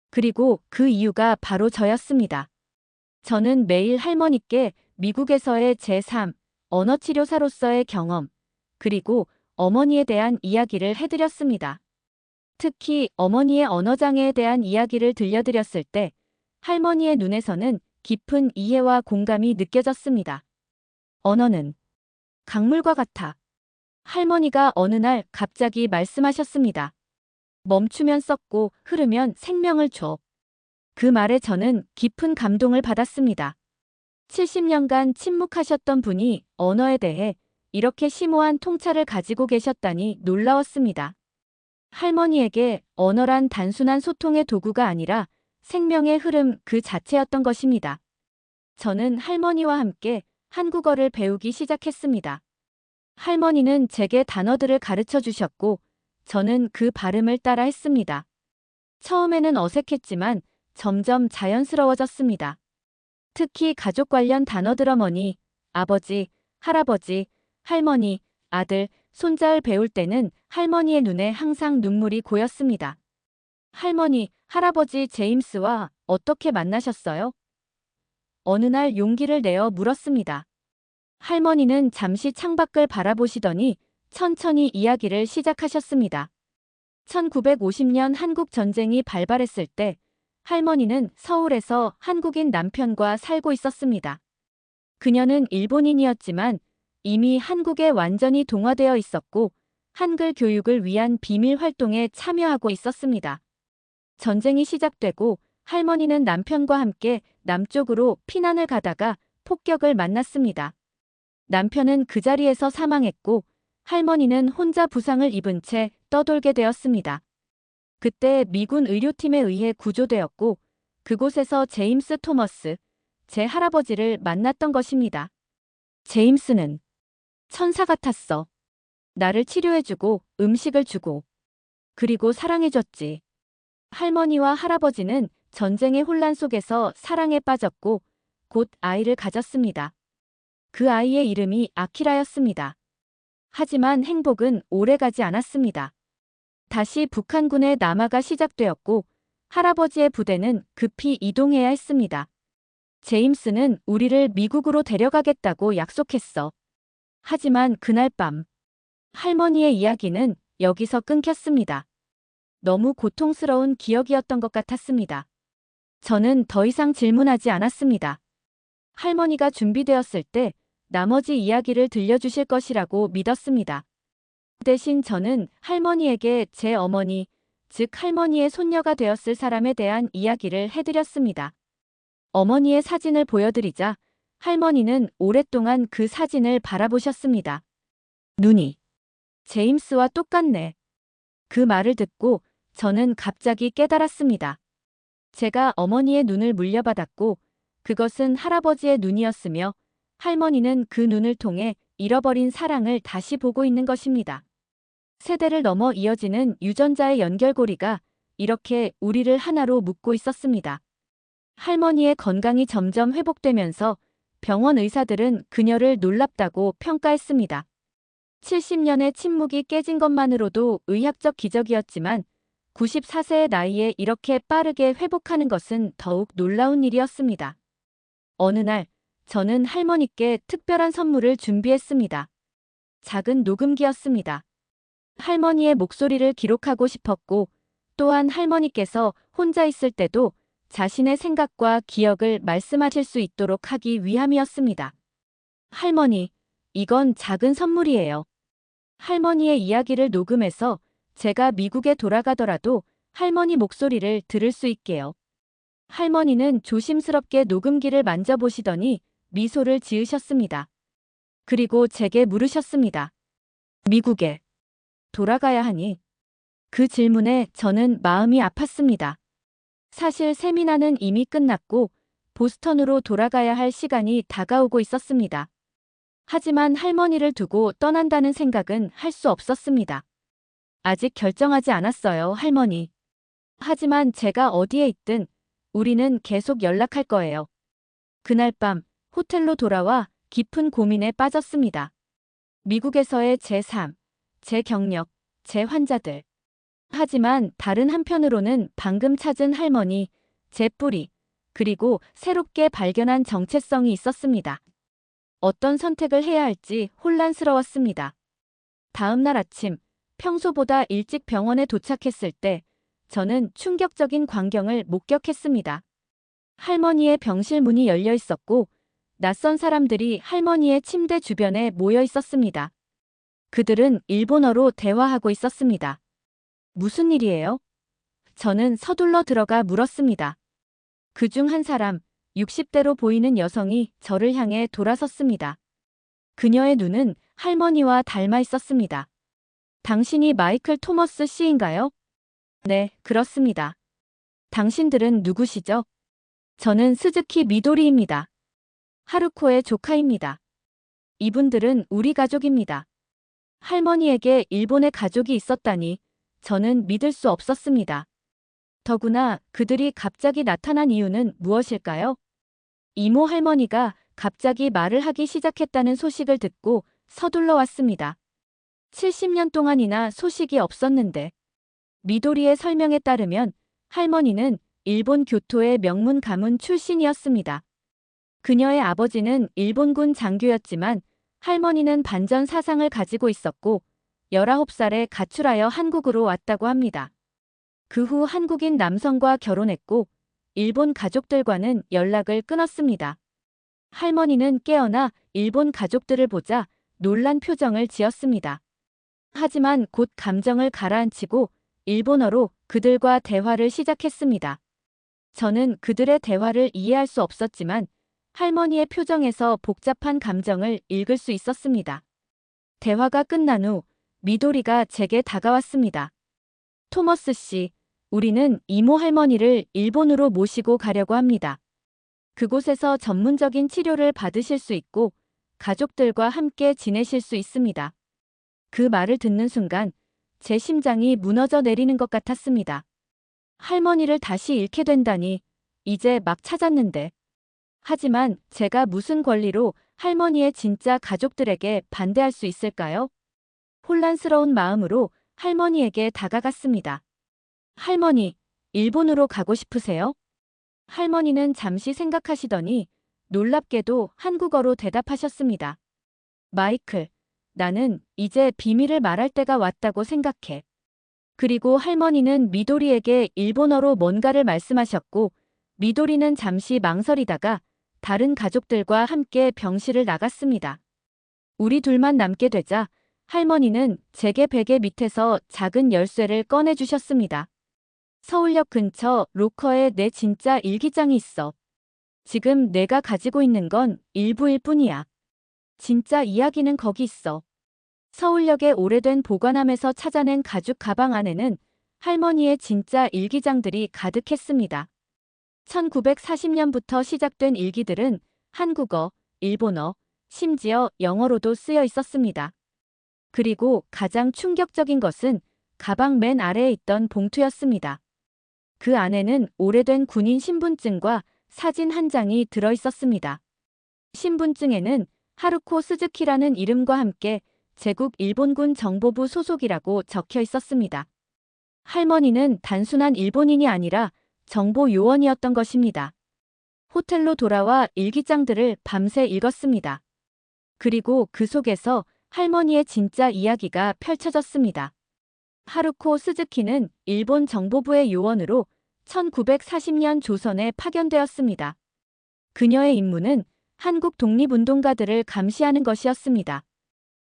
[SPEAKER 1] 그리고 그 이유가 바로 저였습니다. 저는 매일 할머니께 미국에서의 제3 언어치료사로서의 경험, 그리고 어머니에 대한 이야기를 해드렸습니다. 특히 어머니의 언어장애에 대한 이야기를 들려드렸을 때 할머니의 눈에서는 깊은 이해와 공감이 느껴졌습니다. 언어는 강물과 같아. 할머니가 어느 날 갑자기 말씀하셨습니다. 멈추면 썩고 흐르면 생명을 줘. 그 말에 저는 깊은 감동을 받았습니다. 70년간 침묵하셨던 분이 언어에 대해 이렇게 심오한 통찰을 가지고 계셨다니 놀라웠습니다. 할머니에게 언어란 단순한 소통의 도구가 아니라 생명의 흐름 그 자체였던 것입니다. 저는 할머니와 함께 한국어를 배우기 시작했습니다. 할머니는 제게 단어들을 가르쳐 주셨고 저는 그 발음을 따라 했습니다. 처음에는 어색했지만 점점 자연스러워졌습니다. 특히 가족 관련 단어들 어머니, 아버지, 할아버지, 할머니, 아들, 손자를 배울 때는 할머니의 눈에 항상 눈물이 고였습니다. 할머니, 할아버지 제임스와 어떻게 만나셨어요? 어느 날 용기를 내어 물었습니다. 할머니는 잠시 창밖을 바라보시더니 천천히 이야기를 시작하셨습니다. 1950년 한국 전쟁이 발발했을 때 할머니는 서울에서 한국인 남편과 살고 있었습니다. 그녀는 일본인이었지만 이미 한국에 완전히 동화되어 있었고 한글 교육을 위한 비밀 활동에 참여하고 있었습니다. 전쟁이 시작되고 할머니는 남편과 함께 남쪽으로 피난을 가다가 폭격을 만났습니다. 남편은 그 자리에서 사망했고 할머니는 혼자 부상을 입은 채 떠돌게 되었습니다. 그때 미군 의료팀에 의해 구조되었고 그곳에서 제임스 토머스, 제 할아버지를 만났던 것입니다. 제임스는 천사 같았어. 나를 치료해주고 음식을 주고 그리고 사랑해줬지. 할머니와 할아버지는 전쟁의 혼란 속에서 사랑에 빠졌고 곧 아이를 가졌습니다. 그 아이의 이름이 아키라였습니다. 하지만 행복은 오래가지 않았습니다. 다시 북한군의 남하가 시작되었고 할아버지의 부대는 급히 이동해야 했습니다. 제임스는 우리를 미국으로 데려가겠다고 약속했어. 하지만 그날 밤 할머니의 이야기는 여기서 끊겼습니다. 너무 고통스러운 기억이었던 것 같았습니다. 저는 더 이상 질문하지 않았습니다. 할머니가 준비되었을 때 나머지 이야기를 들려주실 것이라고 믿었습니다. 대신 저는 할머니에게 제 어머니, 즉 할머니의 손녀가 되었을 사람에 대한 이야기를 해드렸습니다. 어머니의 사진을 보여드리자 할머니는 오랫동안 그 사진을 바라보셨습니다. 눈이 제임스와 똑같네. 그 말을 듣고 저는 갑자기 깨달았습니다. 제가 어머니의 눈을 물려받았고 그것은 할아버지의 눈이었으며 할머니는 그 눈을 통해 잃어버린 사랑을 다시 보고 있는 것입니다. 세대를 넘어 이어지는 유전자의 연결고리가 이렇게 우리를 하나로 묶고 있었습니다. 할머니의 건강이 점점 회복되면서 병원 의사들은 그녀를 놀랍다고 평가했습니다. 70년의 침묵이 깨진 것만으로도 의학적 기적이었지만 94세의 나이에 이렇게 빠르게 회복하는 것은 더욱 놀라운 일이었습니다. 어느 날 저는 할머니께 특별한 선물을 준비했습니다. 작은 녹음기였습니다. 할머니의 목소리를 기록하고 싶었고 또한 할머니께서 혼자 있을 때도 자신의 생각과 기억을 말씀하실 수 있도록 하기 위함이었습니다. 할머니, 이건 작은 선물이에요. 할머니의 이야기를 녹음해서 제가 미국에 돌아가더라도 할머니 목소리를 들을 수 있게요. 할머니는 조심스럽게 녹음기를 만져보시더니 미소를 지으셨습니다. 그리고 제게 물으셨습니다. 미국에 돌아가야 하니? 그 질문에 저는 마음이 아팠습니다. 사실 세미나는 이미 끝났고 보스턴으로 돌아가야 할 시간이 다가오고 있었습니다. 하지만 할머니를 두고 떠난다는 생각은 할 수 없었습니다. 아직 결정하지 않았어요, 할머니. 하지만 제가 어디에 있든 우리는 계속 연락할 거예요. 그날 밤 호텔로 돌아와 깊은 고민에 빠졌습니다. 미국에서의 제 삶, 제 경력, 제 환자들. 하지만 다른 한편으로는 방금 찾은 할머니, 제 뿌리, 그리고 새롭게 발견한 정체성이 있었습니다. 어떤 선택을 해야 할지 혼란스러웠습니다. 다음 날 아침, 평소보다 일찍 병원에 도착했을 때 저는 충격적인 광경을 목격했습니다. 할머니의 병실 문이 열려 있었고 낯선 사람들이 할머니의 침대 주변에 모여 있었습니다. 그들은 일본어로 대화하고 있었습니다. 무슨 일이에요? 저는 서둘러 들어가 물었습니다. 그중 한 사람, 60대로 보이는 여성이 저를 향해 돌아섰습니다. 그녀의 눈은 할머니와 닮아 있었습니다. 당신이 마이클 토머스 씨인가요? 네, 그렇습니다. 당신들은 누구시죠? 저는 스즈키 미도리입니다. 하루코의 조카입니다. 이분들은 우리 가족입니다. 할머니에게 일본의 가족이 있었다니 저는 믿을 수 없었습니다. 더구나 그들이 갑자기 나타난 이유는 무엇일까요? 이모 할머니가 갑자기 말을 하기 시작했다는 소식을 듣고 서둘러 왔습니다. 70년 동안이나 소식이 없었는데 미도리의 설명에 따르면 할머니는 일본 교토의 명문 가문 출신이었습니다. 그녀의 아버지는 일본군 장교였지만 할머니는 반전 사상을 가지고 있었고 19살에 가출하여 한국으로 왔다고 합니다. 그 후 한국인 남성과 결혼했고 일본 가족들과는 연락을 끊었습니다. 할머니는 깨어나 일본 가족들을 보자 놀란 표정을 지었습니다. 하지만 곧 감정을 가라앉히고 일본어로 그들과 대화를 시작했습니다. 저는 그들의 대화를 이해할 수 없었지만 할머니의 표정에서 복잡한 감정을 읽을 수 있었습니다. 대화가 끝난 후 미도리가 제게 다가왔습니다. 토머스 씨, 우리는 이모 할머니를 일본으로 모시고 가려고 합니다. 그곳에서 전문적인 치료를 받으실 수 있고 가족들과 함께 지내실 수 있습니다. 그 말을 듣는 순간 제 심장이 무너져 내리는 것 같았습니다. 할머니를 다시 잃게 된다니 이제 막 찾았는데. 하지만 제가 무슨 권리로 할머니의 진짜 가족들에게 반대할 수 있을까요? 혼란스러운 마음으로 할머니에게 다가갔습니다. 할머니, 일본으로 가고 싶으세요? 할머니는 잠시 생각하시더니 놀랍게도 한국어로 대답하셨습니다. 마이클, 나는 이제 비밀을 말할 때가 왔다고 생각해. 그리고 할머니는 미도리에게 일본어로 뭔가를 말씀하셨고 미도리는 잠시 망설이다가 다른 가족들과 함께 병실을 나갔습니다. 우리 둘만 남게 되자 할머니는 제게 베개 밑에서 작은 열쇠를 꺼내주셨습니다. 서울역 근처 로커에 내 진짜 일기장이 있어. 지금 내가 가지고 있는 건 일부일 뿐이야. 진짜 이야기는 거기 있어. 서울역의 오래된 보관함에서 찾아낸 가죽 가방 안에는 할머니의 진짜 일기장들이 가득했습니다. 1940년부터 시작된 일기들은 한국어, 일본어, 심지어 영어로도 쓰여 있었습니다. 그리고 가장 충격적인 것은 가방 맨 아래에 있던 봉투였습니다. 그 안에는 오래된 군인 신분증과 사진 한 장이 들어 있었습니다. 신분증에는 하루코 스즈키라는 이름과 함께 제국 일본군 정보부 소속이라고 적혀 있었습니다. 할머니는 단순한 일본인이 아니라 정보 요원이었던 것입니다. 호텔로 돌아와 일기장들을 밤새 읽었습니다. 그리고 그 속에서 할머니의 진짜 이야기가 펼쳐졌습니다. 하루코 스즈키는 일본 정보부의 요원으로 1940년 조선에 파견되었습니다. 그녀의 임무는 한국 독립운동가들을 감시하는 것이었습니다.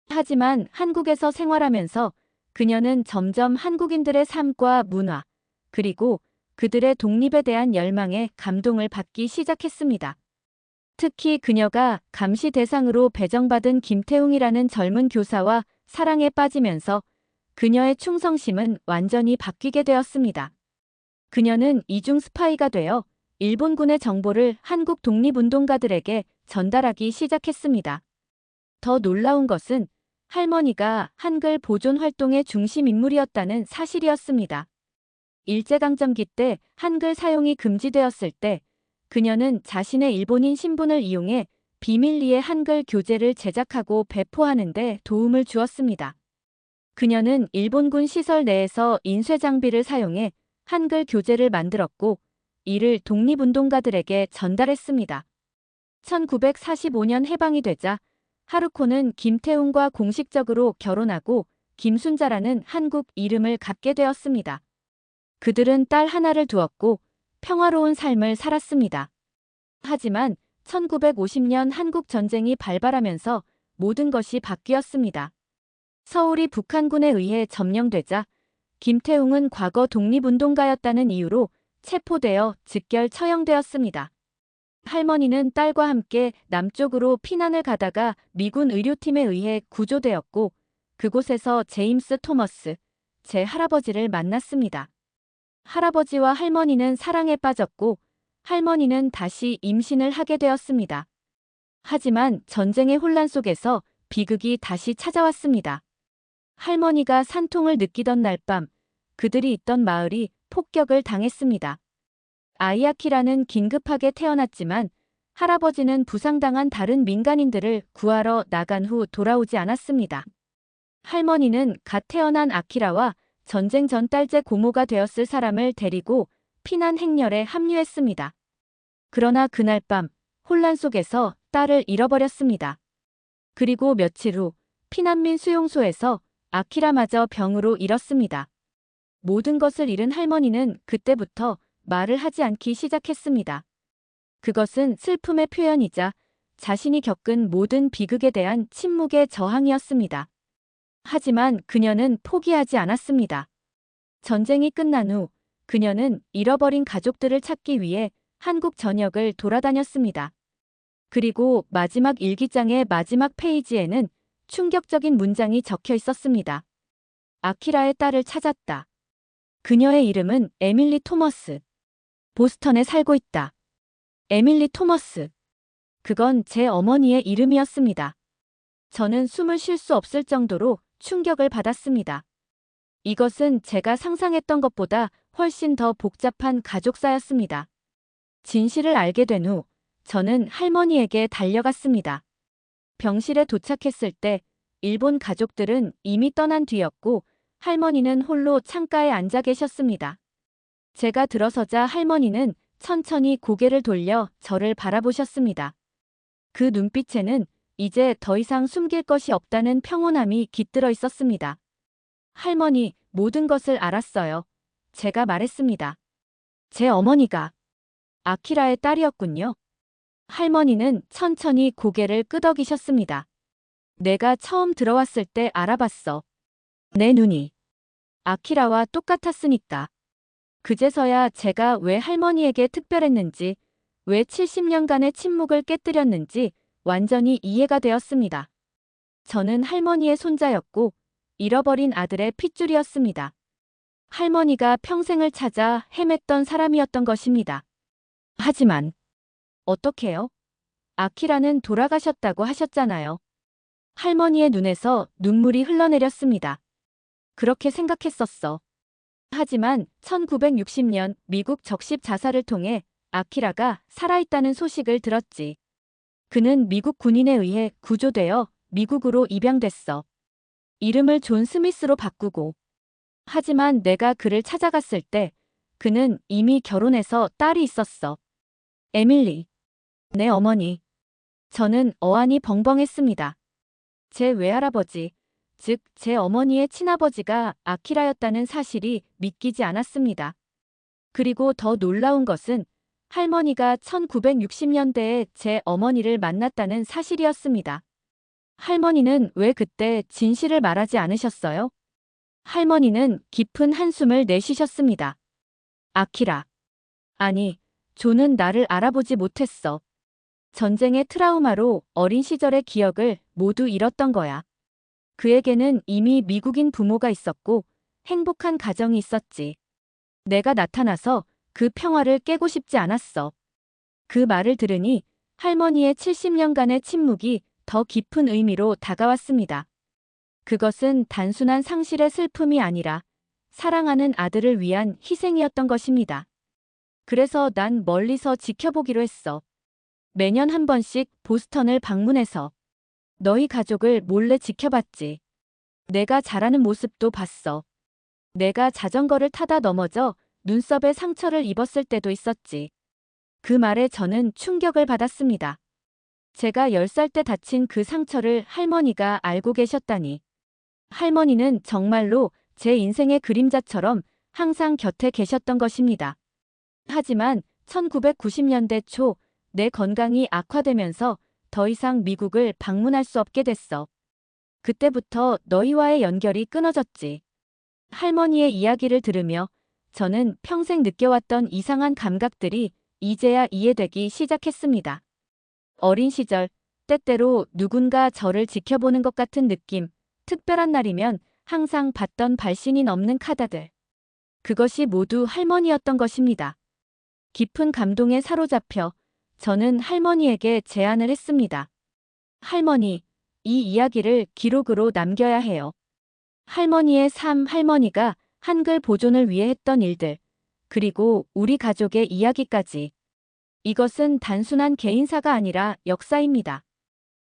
[SPEAKER 1] 하지만 한국에서 생활하면서 그녀는 점점 한국인들의 삶과 문화, 그리고 그들의 독립에 대한 열망에 감동을 받기 시작했습니다. 특히 그녀가 감시 대상으로 배정받은 김태웅이라는 젊은 교사와 사랑에 빠지면서 그녀의 충성심은 완전히 바뀌게 되었습니다. 그녀는 이중 스파이가 되어 일본군의 정보를 한국 독립운동가들에게 전달하기 시작했습니다. 더 놀라운 것은 할머니가 한글 보존 활동의 중심 인물이었다는 사실이었습니다. 일제강점기 때 한글 사용이 금지되었을 때 그녀는 자신의 일본인 신분을 이용해 비밀리에 한글 교재를 제작하고 배포하는 데 도움을 주었습니다. 그녀는 일본군 시설 내에서 인쇄 장비를 사용해 한글 교재를 만들었고 이를 독립운동가들에게 전달했습니다. 1945년 해방이 되자 하루코는 김태웅과 공식적으로 결혼하고 김순자라는 한국 이름을 갖게 되었습니다. 그들은 딸 하나를 두었고 평화로운 삶을 살았습니다. 하지만 1950년 한국 전쟁이 발발하면서 모든 것이 바뀌었습니다. 서울이 북한군에 의해 점령되자 김태웅은 과거 독립운동가였다는 이유로 체포되어 즉결 처형되었습니다. 할머니는 딸과 함께 남쪽으로 피난을 가다가 미군 의료팀에 의해 구조되었고 그곳에서 제임스 토머스, 제 할아버지를 만났습니다. 할아버지와 할머니는 사랑에 빠졌고 할머니는 다시 임신을 하게 되었습니다. 하지만 전쟁의 혼란 속에서 비극이 다시 찾아왔습니다. 할머니가 산통을 느끼던 날 밤 그들이 있던 마을이 폭격을 당했습니다. 아이아키라는 긴급하게 태어났지만 할아버지는 부상당한 다른 민간인들을 구하러 나간 후 돌아오지 않았습니다. 할머니는 갓 태어난 아키라와 전쟁 전 딸째 고모가 되었을 사람을 데리고 피난 행렬에 합류했습니다. 그러나 그날 밤 혼란 속에서 딸을 잃어버렸습니다. 그리고 며칠 후 피난민 수용소에서 아키라마저 병으로 잃었습니다. 모든 것을 잃은 할머니는 그때부터 말을 하지 않기 시작했습니다. 그것은 슬픔의 표현이자 자신이 겪은 모든 비극에 대한 침묵의 저항이었습니다. 하지만 그녀는 포기하지 않았습니다. 전쟁이 끝난 후 그녀는 잃어버린 가족들을 찾기 위해 한국 전역을 돌아다녔습니다. 그리고 마지막 일기장의 마지막 페이지에는 충격적인 문장이 적혀 있었습니다. 아키라의 딸을 찾았다. 그녀의 이름은 에밀리 토머스. 보스턴에 살고 있다. 에밀리 토머스. 그건 제 어머니의 이름이었습니다. 저는 숨을 쉴 수 없을 정도로 충격을 받았습니다. 이것은 제가 상상했던 것보다 훨씬 더 복잡한 가족사였습니다. 진실을 알게 된 후 저는 할머니에게 달려갔습니다. 병실에 도착했을 때 일본 가족들은 이미 떠난 뒤였고 할머니는 홀로 창가에 앉아 계셨습니다. 제가 들어서자 할머니는 천천히 고개를 돌려 저를 바라보셨습니다. 그 눈빛에는 이제 더 이상 숨길 것이 없다는 평온함이 깃들어 있었습니다. 할머니, 모든 것을 알았어요. 제가 말했습니다. 제 어머니가 아키라의 딸이었군요. 할머니는 천천히 고개를 끄덕이셨습니다. 내가 처음 들어왔을 때 알아봤어. 내 눈이 아키라와 똑같았으니까. 그제서야 제가 왜 할머니에게 특별했는지, 왜 70년간의 침묵을 깨뜨렸는지 완전히 이해가 되었습니다. 저는 할머니의 손자였고 잃어버린 아들의 핏줄이었습니다. 할머니가 평생을 찾아 헤맸던 사람이었던 것입니다. 하지만 어떡해요? 아키라는 돌아가셨다고 하셨잖아요. 할머니의 눈에서 눈물이 흘러내렸습니다. 그렇게 생각했었어. 하지만 1960년 미국 적십 자살을 통해 아키라가 살아있다는 소식을 들었지. 그는 미국 군인에 의해 구조되어 미국으로 입양됐어. 이름을 존 스미스로 바꾸고. 하지만 내가 그를 찾아갔을 때 그는 이미 결혼해서 딸이 있었어. 에밀리. 내 어머니. 저는 어안이 벙벙했습니다. 제 외할아버지, 즉 제 어머니의 친아버지가 아키라였다는 사실이 믿기지 않았습니다. 그리고 더 놀라운 것은 할머니가 1960년대에 제 어머니를 만났다는 사실이었습니다. 할머니는 왜 그때 진실을 말하지 않으셨어요? 할머니는 깊은 한숨을 내쉬셨습니다. 아키라. 아니, 존은 나를 알아보지 못했어. 전쟁의 트라우마로 어린 시절의 기억을 모두 잃었던 거야. 그에게는 이미 미국인 부모가 있었고 행복한 가정이 있었지. 내가 나타나서 그 평화를 깨고 싶지 않았어. 그 말을 들으니 할머니의 70년간의 침묵이 더 깊은 의미로 다가왔습니다. 그것은 단순한 상실의 슬픔이 아니라 사랑하는 아들을 위한 희생이었던 것입니다. 그래서 난 멀리서 지켜보기로 했어. 매년 한 번씩 보스턴을 방문해서 너희 가족을 몰래 지켜봤지. 내가 자라는 모습도 봤어. 내가 자전거를 타다 넘어져 눈썹에 상처를 입었을 때도 있었지. 그 말에 저는 충격을 받았습니다. 제가 10살 때 다친 그 상처를 할머니가 알고 계셨다니. 할머니는 정말로 제 인생의 그림자처럼 항상 곁에 계셨던 것입니다. 하지만 1990년대 초 내 건강이 악화되면서 더 이상 미국을 방문할 수 없게 됐어. 그때부터 너희와의 연결이 끊어졌지. 할머니의 이야기를 들으며 저는 평생 느껴왔던 이상한 감각들이 이제야 이해되기 시작했습니다. 어린 시절, 때때로 누군가 저를 지켜보는 것 같은 느낌, 특별한 날이면 항상 받던 발신이 넘는 카드들. 그것이 모두 할머니였던 것입니다. 깊은 감동에 사로잡혀 저는 할머니에게 제안을 했습니다. 할머니, 이 이야기를 기록으로 남겨야 해요. 할머니의 삶, 할머니가 한글 보존을 위해 했던 일들, 그리고 우리 가족의 이야기까지. 이것은 단순한 개인사가 아니라 역사입니다.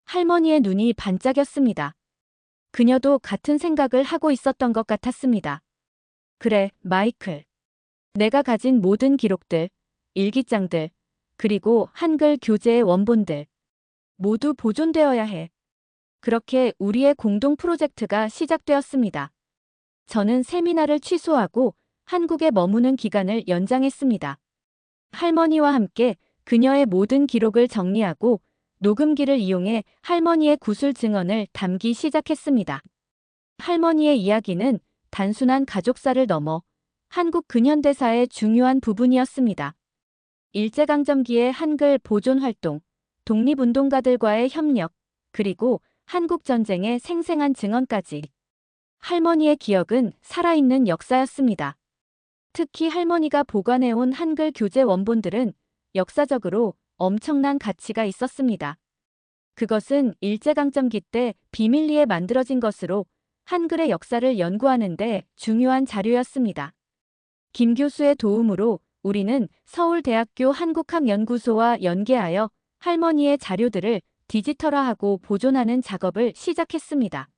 [SPEAKER 1] 할머니의 눈이 반짝였습니다. 그녀도 같은 생각을 하고 있었던 것 같았습니다. 그래, 마이클. 내가 가진 모든 기록들, 일기장들, 그리고 한글 교재의 원본들 모두 보존되어야 해. 그렇게 우리의 공동 프로젝트가 시작되었습니다. 저는 세미나를 취소하고 한국에 머무는 기간을 연장했습니다. 할머니와 함께 그녀의 모든 기록을 정리하고 녹음기를 이용해 할머니의 구술 증언을 담기 시작했습니다. 할머니의 이야기는 단순한 가족사를 넘어 한국 근현대사의 중요한 부분이었습니다. 일제강점기의 한글 보존 활동, 독립운동가들과의 협력, 그리고 한국전쟁의 생생한 증언까지. 할머니의 기억은 살아있는 역사였습니다. 특히 할머니가 보관해온 한글 교재 원본들은 역사적으로 엄청난 가치가 있었습니다. 그것은 일제강점기 때 비밀리에 만들어진 것으로 한글의 역사를 연구하는 데 중요한 자료였습니다. 김 교수의 도움으로 우리는 서울대학교 한국학연구소와 연계하여 할머니의 자료들을 디지털화하고 보존하는 작업을 시작했습니다.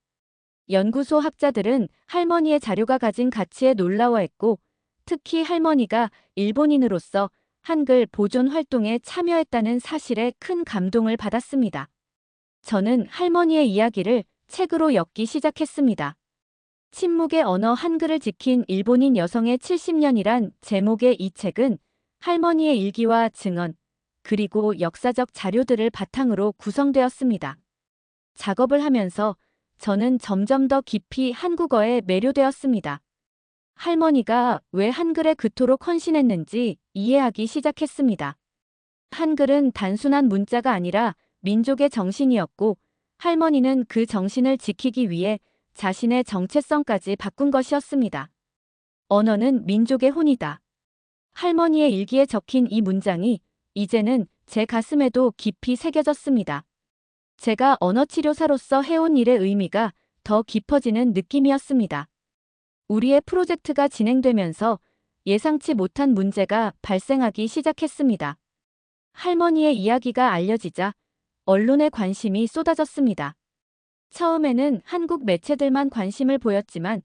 [SPEAKER 1] 연구소 학자들은 할머니의 자료가 가진 가치에 놀라워했고, 특히 할머니가 일본인으로서 한글 보존 활동에 참여했다는 사실에 큰 감동을 받았습니다. 저는 할머니의 이야기를 책으로 엮기 시작했습니다. 침묵의 언어 한글을 지킨 일본인 여성의 70년이란 제목의 이 책은 할머니의 일기와 증언, 그리고 역사적 자료들을 바탕으로 구성되었습니다. 작업을 하면서 저는 점점 더 깊이 한국어에 매료되었습니다. 할머니가 왜 한글에 그토록 헌신했는지 이해하기 시작했습니다. 한글은 단순한 문자가 아니라 민족의 정신이었고, 할머니는 그 정신을 지키기 위해 자신의 정체성까지 바꾼 것이었습니다. 언어는 민족의 혼이다. 할머니의 일기에 적힌 이 문장이 이제는 제 가슴에도 깊이 새겨졌습니다. 제가 언어치료사로서 해온 일의 의미가 더 깊어지는 느낌이었습니다. 우리의 프로젝트가 진행되면서 예상치 못한 문제가 발생하기 시작했습니다. 할머니의 이야기가 알려지자 언론의 관심이 쏟아졌습니다. 처음에는 한국 매체들만 관심을 보였지만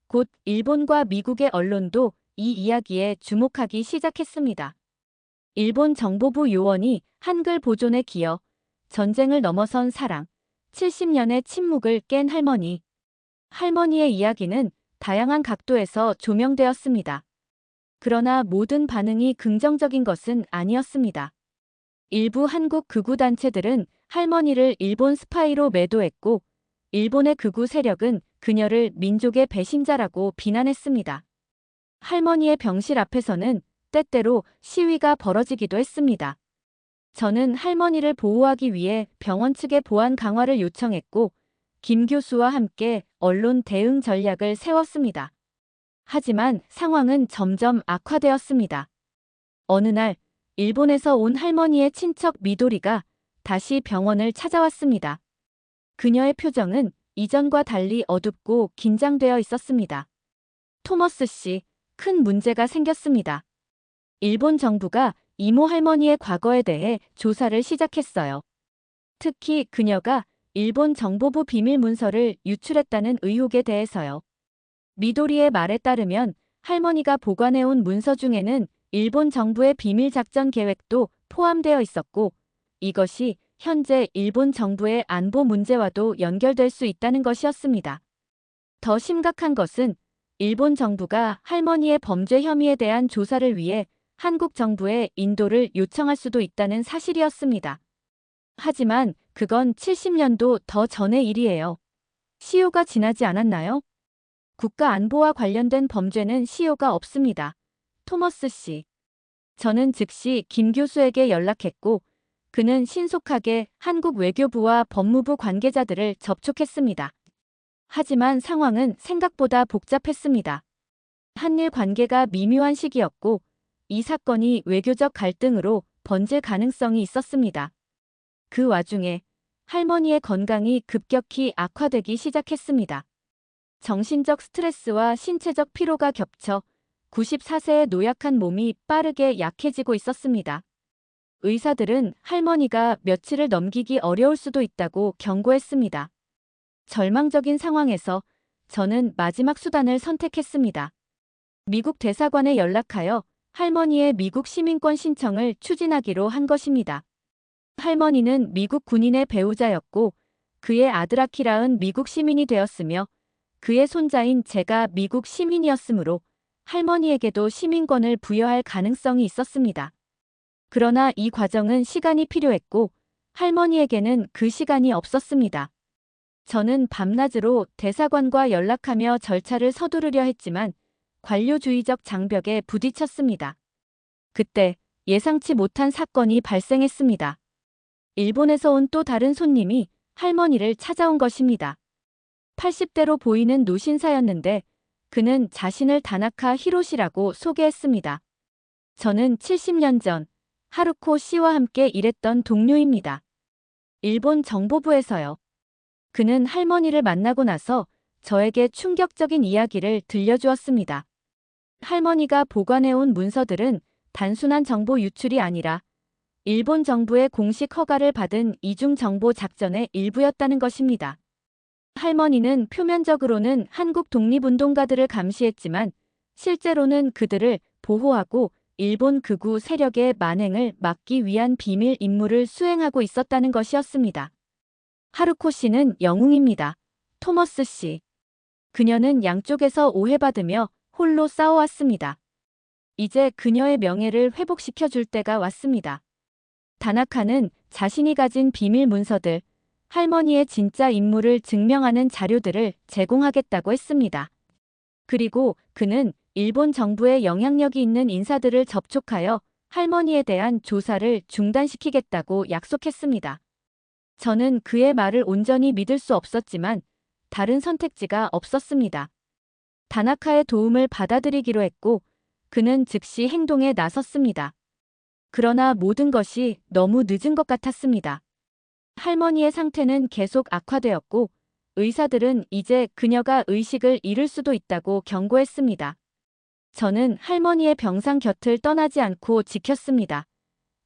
[SPEAKER 1] 곧 일본과 미국의 언론도 이 이야기에 주목하기 시작했습니다. 일본 정보부 요원이 한글 보존에 기여, 전쟁을 넘어선 사랑, 70년의 침묵을 깬 할머니. 할머니의 이야기는 다양한 각도에서 조명되었습니다. 그러나 모든 반응이 긍정적인 것은 아니었습니다. 일부 한국 극우 단체들은 할머니를 일본 스파이로 매도했고, 일본의 극우 세력은 그녀를 민족의 배신자라고 비난했습니다. 할머니의 병실 앞에서는 때때로 시위가 벌어지기도 했습니다. 저는 할머니를 보호하기 위해 병원 측의 보안 강화를 요청했고, 김 교수와 함께 언론 대응 전략을 세웠습니다. 하지만 상황은 점점 악화되었습니다. 어느 날, 일본에서 온 할머니의 친척 미도리가 다시 병원을 찾아왔습니다. 그녀의 표정은 이전과 달리 어둡고 긴장되어 있었습니다. 토머스 씨, 큰 문제가 생겼습니다. 일본 정부가 이모 할머니의 과거에 대해 조사를 시작했어요. 특히 그녀가 일본 정보부 비밀 문서를 유출했다는 의혹에 대해서요. 미도리의 말에 따르면 할머니가 보관해온 문서 중에는 일본 정부의 비밀 작전 계획도 포함되어 있었고, 이것이 현재 일본 정부의 안보 문제와도 연결될 수 있다는 것이었습니다. 더 심각한 것은 일본 정부가 할머니의 범죄 혐의에 대한 조사를 위해 한국 정부에 인도를 요청할 수도 있다는 사실이었습니다. 하지만 그건 70년도 더 전의 일이에요. 시효가 지나지 않았나요? 국가 안보와 관련된 범죄는 시효가 없습니다. 토머스 씨. 저는 즉시 김 교수에게 연락했고, 그는 신속하게 한국 외교부와 법무부 관계자들을 접촉했습니다. 하지만 상황은 생각보다 복잡했습니다. 한일 관계가 미묘한 시기였고, 이 사건이 외교적 갈등으로 번질 가능성이 있었습니다. 그 와중에 할머니의 건강이 급격히 악화되기 시작했습니다. 정신적 스트레스와 신체적 피로가 겹쳐 94세의 노약한 몸이 빠르게 약해지고 있었습니다. 의사들은 할머니가 며칠을 넘기기 어려울 수도 있다고 경고했습니다. 절망적인 상황에서 저는 마지막 수단을 선택했습니다. 미국 대사관에 연락하여 할머니의 미국 시민권 신청을 추진하기로 한 것입니다. 할머니는 미국 군인의 배우자였고, 그의 아들 아키라은 미국 시민이 되었으며, 그의 손자인 제가 미국 시민이었으므로 할머니에게도 시민권을 부여할 가능성이 있었습니다. 그러나 이 과정은 시간이 필요했고, 할머니에게는 그 시간이 없었습니다. 저는 밤낮으로 대사관과 연락하며 절차를 서두르려 했지만 관료주의적 장벽에 부딪혔습니다. 그때 예상치 못한 사건이 발생했습니다. 일본에서 온 또 다른 손님이 할머니를 찾아온 것입니다. 80대로 보이는 노신사였는데 그는 자신을 다나카 히로시라고 소개했습니다. 저는 70년 전 하루코 씨와 함께 일했던 동료입니다. 일본 정보부에서요. 그는 할머니를 만나고 나서 저에게 충격적인 이야기를 들려주었습니다. 할머니가 보관해온 문서들은 단순한 정보 유출이 아니라 일본 정부의 공식 허가를 받은 이중정보 작전의 일부였다는 것입니다. 할머니는 표면적으로는 한국 독립운동가들을 감시했지만 실제로는 그들을 보호하고 일본 극우 세력의 만행을 막기 위한 비밀 임무를 수행하고 있었다는 것이었습니다. 하루코 씨는 영웅입니다. 토머스 씨. 그녀는 양쪽에서 오해받으며 홀로 싸워왔습니다. 이제 그녀의 명예를 회복시켜 줄 때가 왔습니다. 다나카는 자신이 가진 비밀 문서들, 할머니의 진짜 인물을 증명하는 자료들을 제공하겠다고 했습니다. 그리고 그는 일본 정부의 영향력이 있는 인사들을 접촉하여 할머니에 대한 조사를 중단시키겠다고 약속했습니다. 저는 그의 말을 온전히 믿을 수 없었지만 다른 선택지가 없었습니다. 다나카의 도움을 받아들이기로 했고 그는 즉시 행동에 나섰습니다. 그러나 모든 것이 너무 늦은 것 같았습니다. 할머니의 상태는 계속 악화되었고 의사들은 이제 그녀가 의식을 잃을 수도 있다고 경고했습니다. 저는 할머니의 병상 곁을 떠나지 않고 지켰습니다.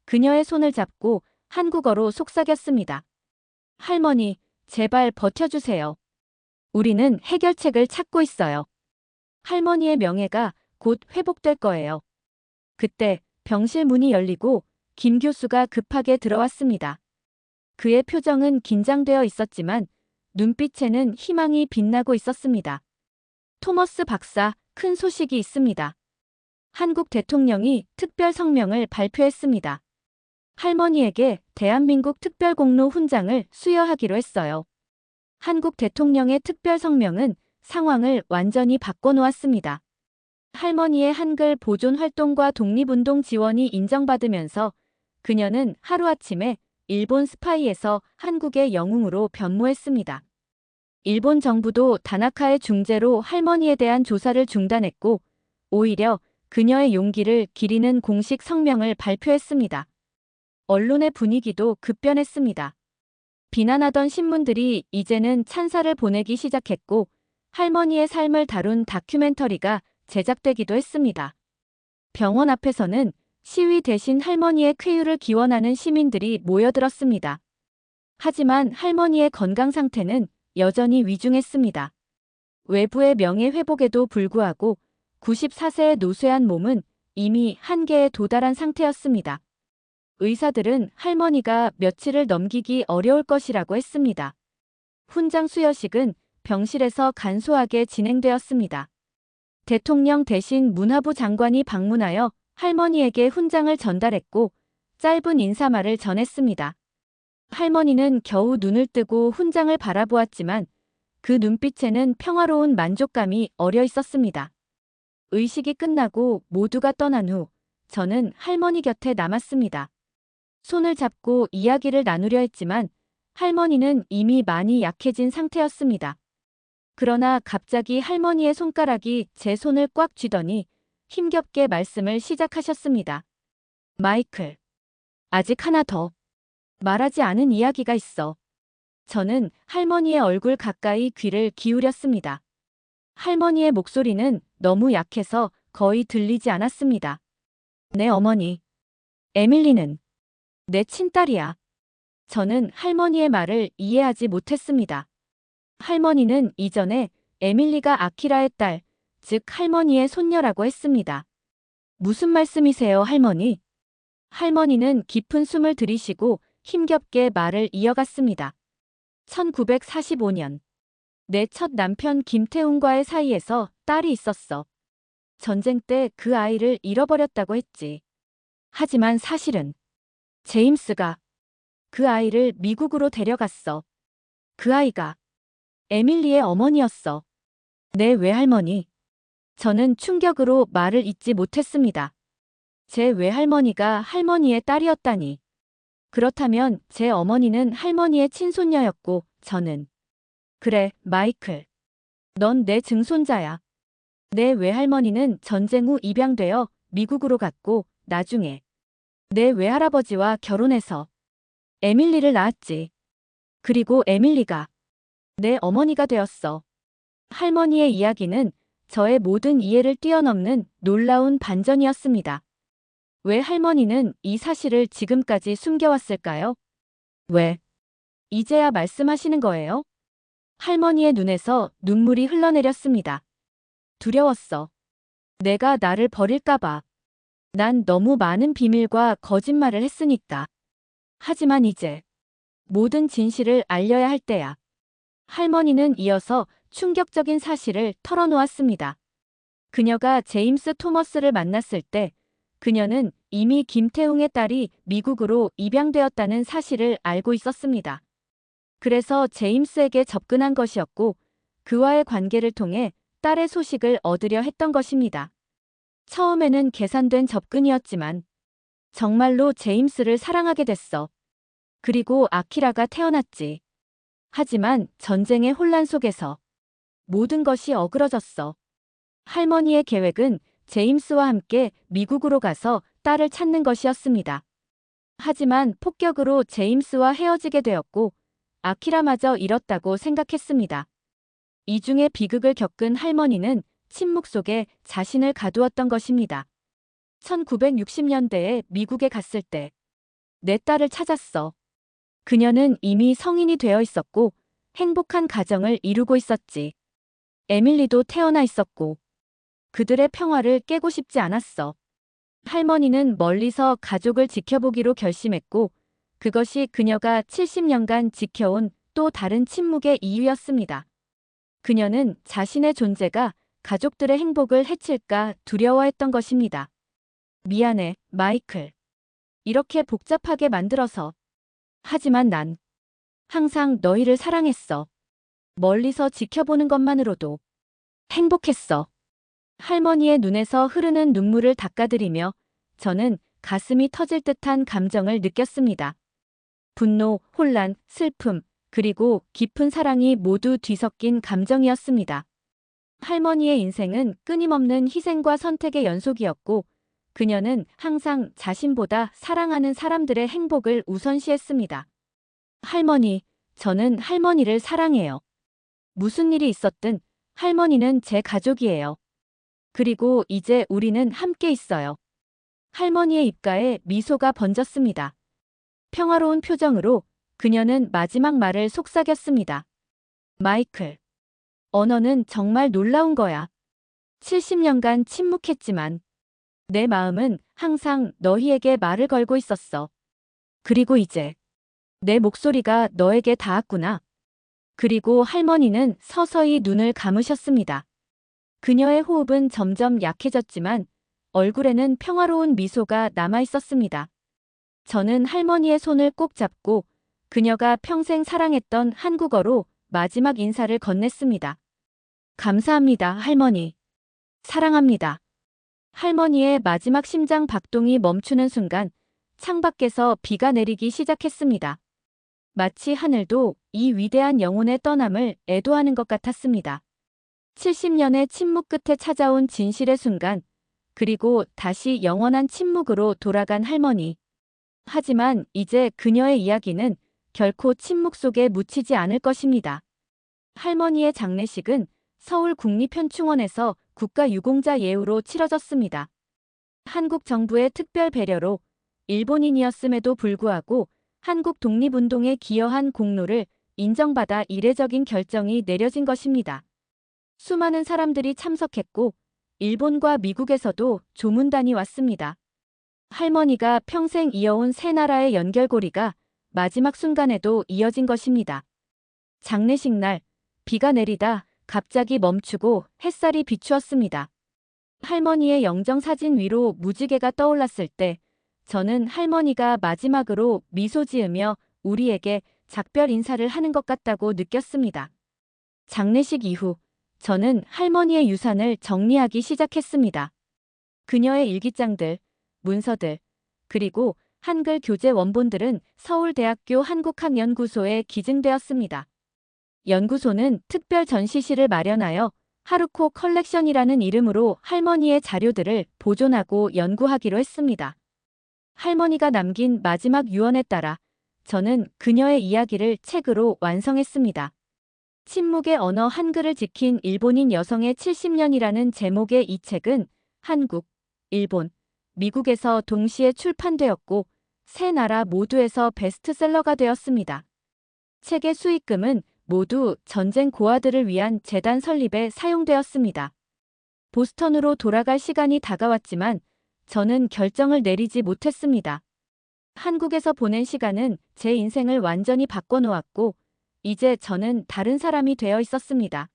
[SPEAKER 1] 그녀의 손을 잡고 한국어로 속삭였습니다. 할머니, 제발 버텨주세요. 우리는 해결책을 찾고 있어요. 할머니의 명예가 곧 회복될 거예요. 그때 병실 문이 열리고 김 교수가 급하게 들어왔습니다. 그의 표정은 긴장되어 있었지만 눈빛에는 희망이 빛나고 있었습니다. 토머스 박사, 큰 소식이 있습니다. 한국 대통령이 특별 성명을 발표했습니다. 할머니에게 대한민국 특별공로 훈장을 수여하기로 했어요. 한국 대통령의 특별 성명은 상황을 완전히 바꿔놓았습니다. 할머니의 한글 보존 활동과 독립운동 지원이 인정받으면서 그녀는 하루아침에 일본 스파이에서 한국의 영웅으로 변모했습니다. 일본 정부도 다나카의 중재로 할머니에 대한 조사를 중단했고 오히려 그녀의 용기를 기리는 공식 성명을 발표했습니다. 언론의 분위기도 급변했습니다. 비난하던 신문들이 이제는 찬사를 보내기 시작했고 할머니의 삶을 다룬 다큐멘터리가 제작되기도 했습니다. 병원 앞에서는 시위 대신 할머니의 쾌유를 기원하는 시민들이 모여들었습니다. 하지만 할머니의 건강 상태는 여전히 위중했습니다. 외부의 명예 회복에도 불구하고 94세의 노쇠한 몸은 이미 한계에 도달한 상태였습니다. 의사들은 할머니가 며칠을 넘기기 어려울 것이라고 했습니다. 훈장 수여식은 병실에서 간소하게 진행되었습니다. 대통령 대신 문화부 장관이 방문하여 할머니에게 훈장을 전달했고 짧은 인사말을 전했습니다. 할머니는 겨우 눈을 뜨고 훈장을 바라보았지만 그 눈빛에는 평화로운 만족감이 어려 있었습니다. 의식이 끝나고 모두가 떠난 후 저는 할머니 곁에 남았습니다. 손을 잡고 이야기를 나누려 했지만 할머니는 이미 많이 약해진 상태였습니다. 그러나 갑자기 할머니의 손가락이 제 손을 꽉 쥐더니 힘겹게 말씀을 시작하셨습니다. 마이클, 아직 하나 더 말하지 않은 이야기가 있어. 저는 할머니의 얼굴 가까이 귀를 기울였습니다. 할머니의 목소리는 너무 약해서 거의 들리지 않았습니다. 내 어머니, 에밀리는 내 친딸이야. 저는 할머니의 말을 이해하지 못했습니다. 할머니는 이전에 에밀리가 아키라의 딸, 즉 할머니의 손녀라고 했습니다. 무슨 말씀이세요, 할머니? 할머니는 깊은 숨을 들이쉬고 힘겹게 말을 이어갔습니다. 1945년. 내 첫 남편 김태훈과의 사이에서 딸이 있었어. 전쟁 때 그 아이를 잃어버렸다고 했지. 하지만 사실은 제임스가 그 아이를 미국으로 데려갔어. 그 아이가 에밀리의 어머니였어. 내 외할머니. 저는 충격으로 말을 잇지 못했습니다. 제 외할머니가 할머니의 딸이었다니. 그렇다면 제 어머니는 할머니의 친손녀였고 저는. 그래, 마이클. 넌 내 증손자야. 내 외할머니는 전쟁 후 입양되어 미국으로 갔고 나중에 내 외할아버지와 결혼해서 에밀리를 낳았지. 그리고 에밀리가 내 어머니가 되었어. 할머니의 이야기는 저의 모든 이해를 뛰어넘는 놀라운 반전이었습니다. 왜 할머니는 이 사실을 지금까지 숨겨왔을까요? 왜? 이제야 말씀하시는 거예요? 할머니의 눈에서 눈물이 흘러내렸습니다. 두려웠어. 내가 나를 버릴까봐. 난 너무 많은 비밀과 거짓말을 했으니까. 하지만 이제 모든 진실을 알려야 할 때야. 할머니는 이어서 충격적인 사실을 털어놓았습니다. 그녀가 제임스 토머스를 만났을 때 그녀는 이미 김태웅의 딸이 미국으로 입양되었다는 사실을 알고 있었습니다. 그래서 제임스에게 접근한 것이었고 그와의 관계를 통해 딸의 소식을 얻으려 했던 것입니다. 처음에는 계산된 접근이었지만 정말로 제임스를 사랑하게 됐어. 그리고 아키라가 태어났지. 하지만 전쟁의 혼란 속에서 모든 것이 어그러졌어. 할머니의 계획은 제임스와 함께 미국으로 가서 딸을 찾는 것이었습니다. 하지만 폭격으로 제임스와 헤어지게 되었고 아키라마저 잃었다고 생각했습니다. 이중의 비극을 겪은 할머니는 침묵 속에 자신을 가두었던 것입니다. 1960년대에 미국에 갔을 때 내 딸을 찾았어. 그녀는 이미 성인이 되어 있었고 행복한 가정을 이루고 있었지. 에밀리도 태어나 있었고 그들의 평화를 깨고 싶지 않았어. 할머니는 멀리서 가족을 지켜보기로 결심했고 그것이 그녀가 70년간 지켜온 또 다른 침묵의 이유였습니다. 그녀는 자신의 존재가 가족들의 행복을 해칠까 두려워했던 것입니다. 미안해, 마이클. 이렇게 복잡하게 만들어서. 하지만 난 항상 너희를 사랑했어. 멀리서 지켜보는 것만으로도 행복했어. 할머니의 눈에서 흐르는 눈물을 닦아드리며 저는 가슴이 터질 듯한 감정을 느꼈습니다. 분노, 혼란, 슬픔, 그리고 깊은 사랑이 모두 뒤섞인 감정이었습니다. 할머니의 인생은 끊임없는 희생과 선택의 연속이었고 그녀는 항상 자신보다 사랑하는 사람들의 행복을 우선시했습니다. 할머니, 저는 할머니를 사랑해요. 무슨 일이 있었든 할머니는 제 가족이에요. 그리고 이제 우리는 함께 있어요. 할머니의 입가에 미소가 번졌습니다. 평화로운 표정으로 그녀는 마지막 말을 속삭였습니다. 마이클, 언어는 정말 놀라운 거야. 70년간 침묵했지만 내 마음은 항상 너희에게 말을 걸고 있었어. 그리고 이제 내 목소리가 너에게 닿았구나. 그리고 할머니는 서서히 눈을 감으셨습니다. 그녀의 호흡은 점점 약해졌지만 얼굴에는 평화로운 미소가 남아 있었습니다. 저는 할머니의 손을 꼭 잡고 그녀가 평생 사랑했던 한국어로 마지막 인사를 건넸습니다. 감사합니다, 할머니. 사랑합니다. 할머니의 마지막 심장 박동이 멈추는 순간 창밖에서 비가 내리기 시작했습니다. 마치 하늘도 이 위대한 영혼의 떠남을 애도하는 것 같았습니다. 70년의 침묵 끝에 찾아온 진실의 순간, 그리고 다시 영원한 침묵으로 돌아간 할머니. 하지만 이제 그녀의 이야기는 결코 침묵 속에 묻히지 않을 것입니다. 할머니의 장례식은 서울 국립현충원에서 국가유공자 예우로 치러졌습니다. 한국 정부의 특별 배려로 일본인이었음에도 불구하고 한국 독립운동에 기여한 공로를 인정받아 이례적인 결정이 내려진 것입니다. 수많은 사람들이 참석했고 일본과 미국에서도 조문단이 왔습니다. 할머니가 평생 이어온 세 나라의 연결고리가 마지막 순간에도 이어진 것입니다. 장례식 날 비가 내리다 갑자기 멈추고 햇살이 비추었습니다. 할머니의 영정사진 위로 무지개가 떠올랐을 때 저는 할머니가 마지막으로 미소 지으며 우리에게 작별 인사를 하는 것 같다고 느꼈습니다. 장례식 이후 저는 할머니의 유산을 정리하기 시작했습니다. 그녀의 일기장들, 문서들, 그리고 한글 교재 원본들은 서울대학교 한국학연구소에 기증되었습니다. 연구소는 특별 전시실을 마련하여 하루코 컬렉션이라는 이름으로 할머니의 자료들을 보존하고 연구하기로 했습니다. 할머니가 남긴 마지막 유언에 따라 저는 그녀의 이야기를 책으로 완성했습니다. 침묵의 언어 한글을 지킨 일본인 여성의 70년이라는 제목의 이 책은 한국, 일본, 미국에서 동시에 출판되었고 세 나라 모두에서 베스트셀러가 되었습니다. 책의 수익금은 모두 전쟁 고아들을 위한 재단 설립에 사용되었습니다. 보스턴으로 돌아갈 시간이 다가왔지만 저는 결정을 내리지 못했습니다. 한국에서 보낸 시간은 제 인생을 완전히 바꿔놓았고 이제 저는 다른 사람이 되어 있었습니다.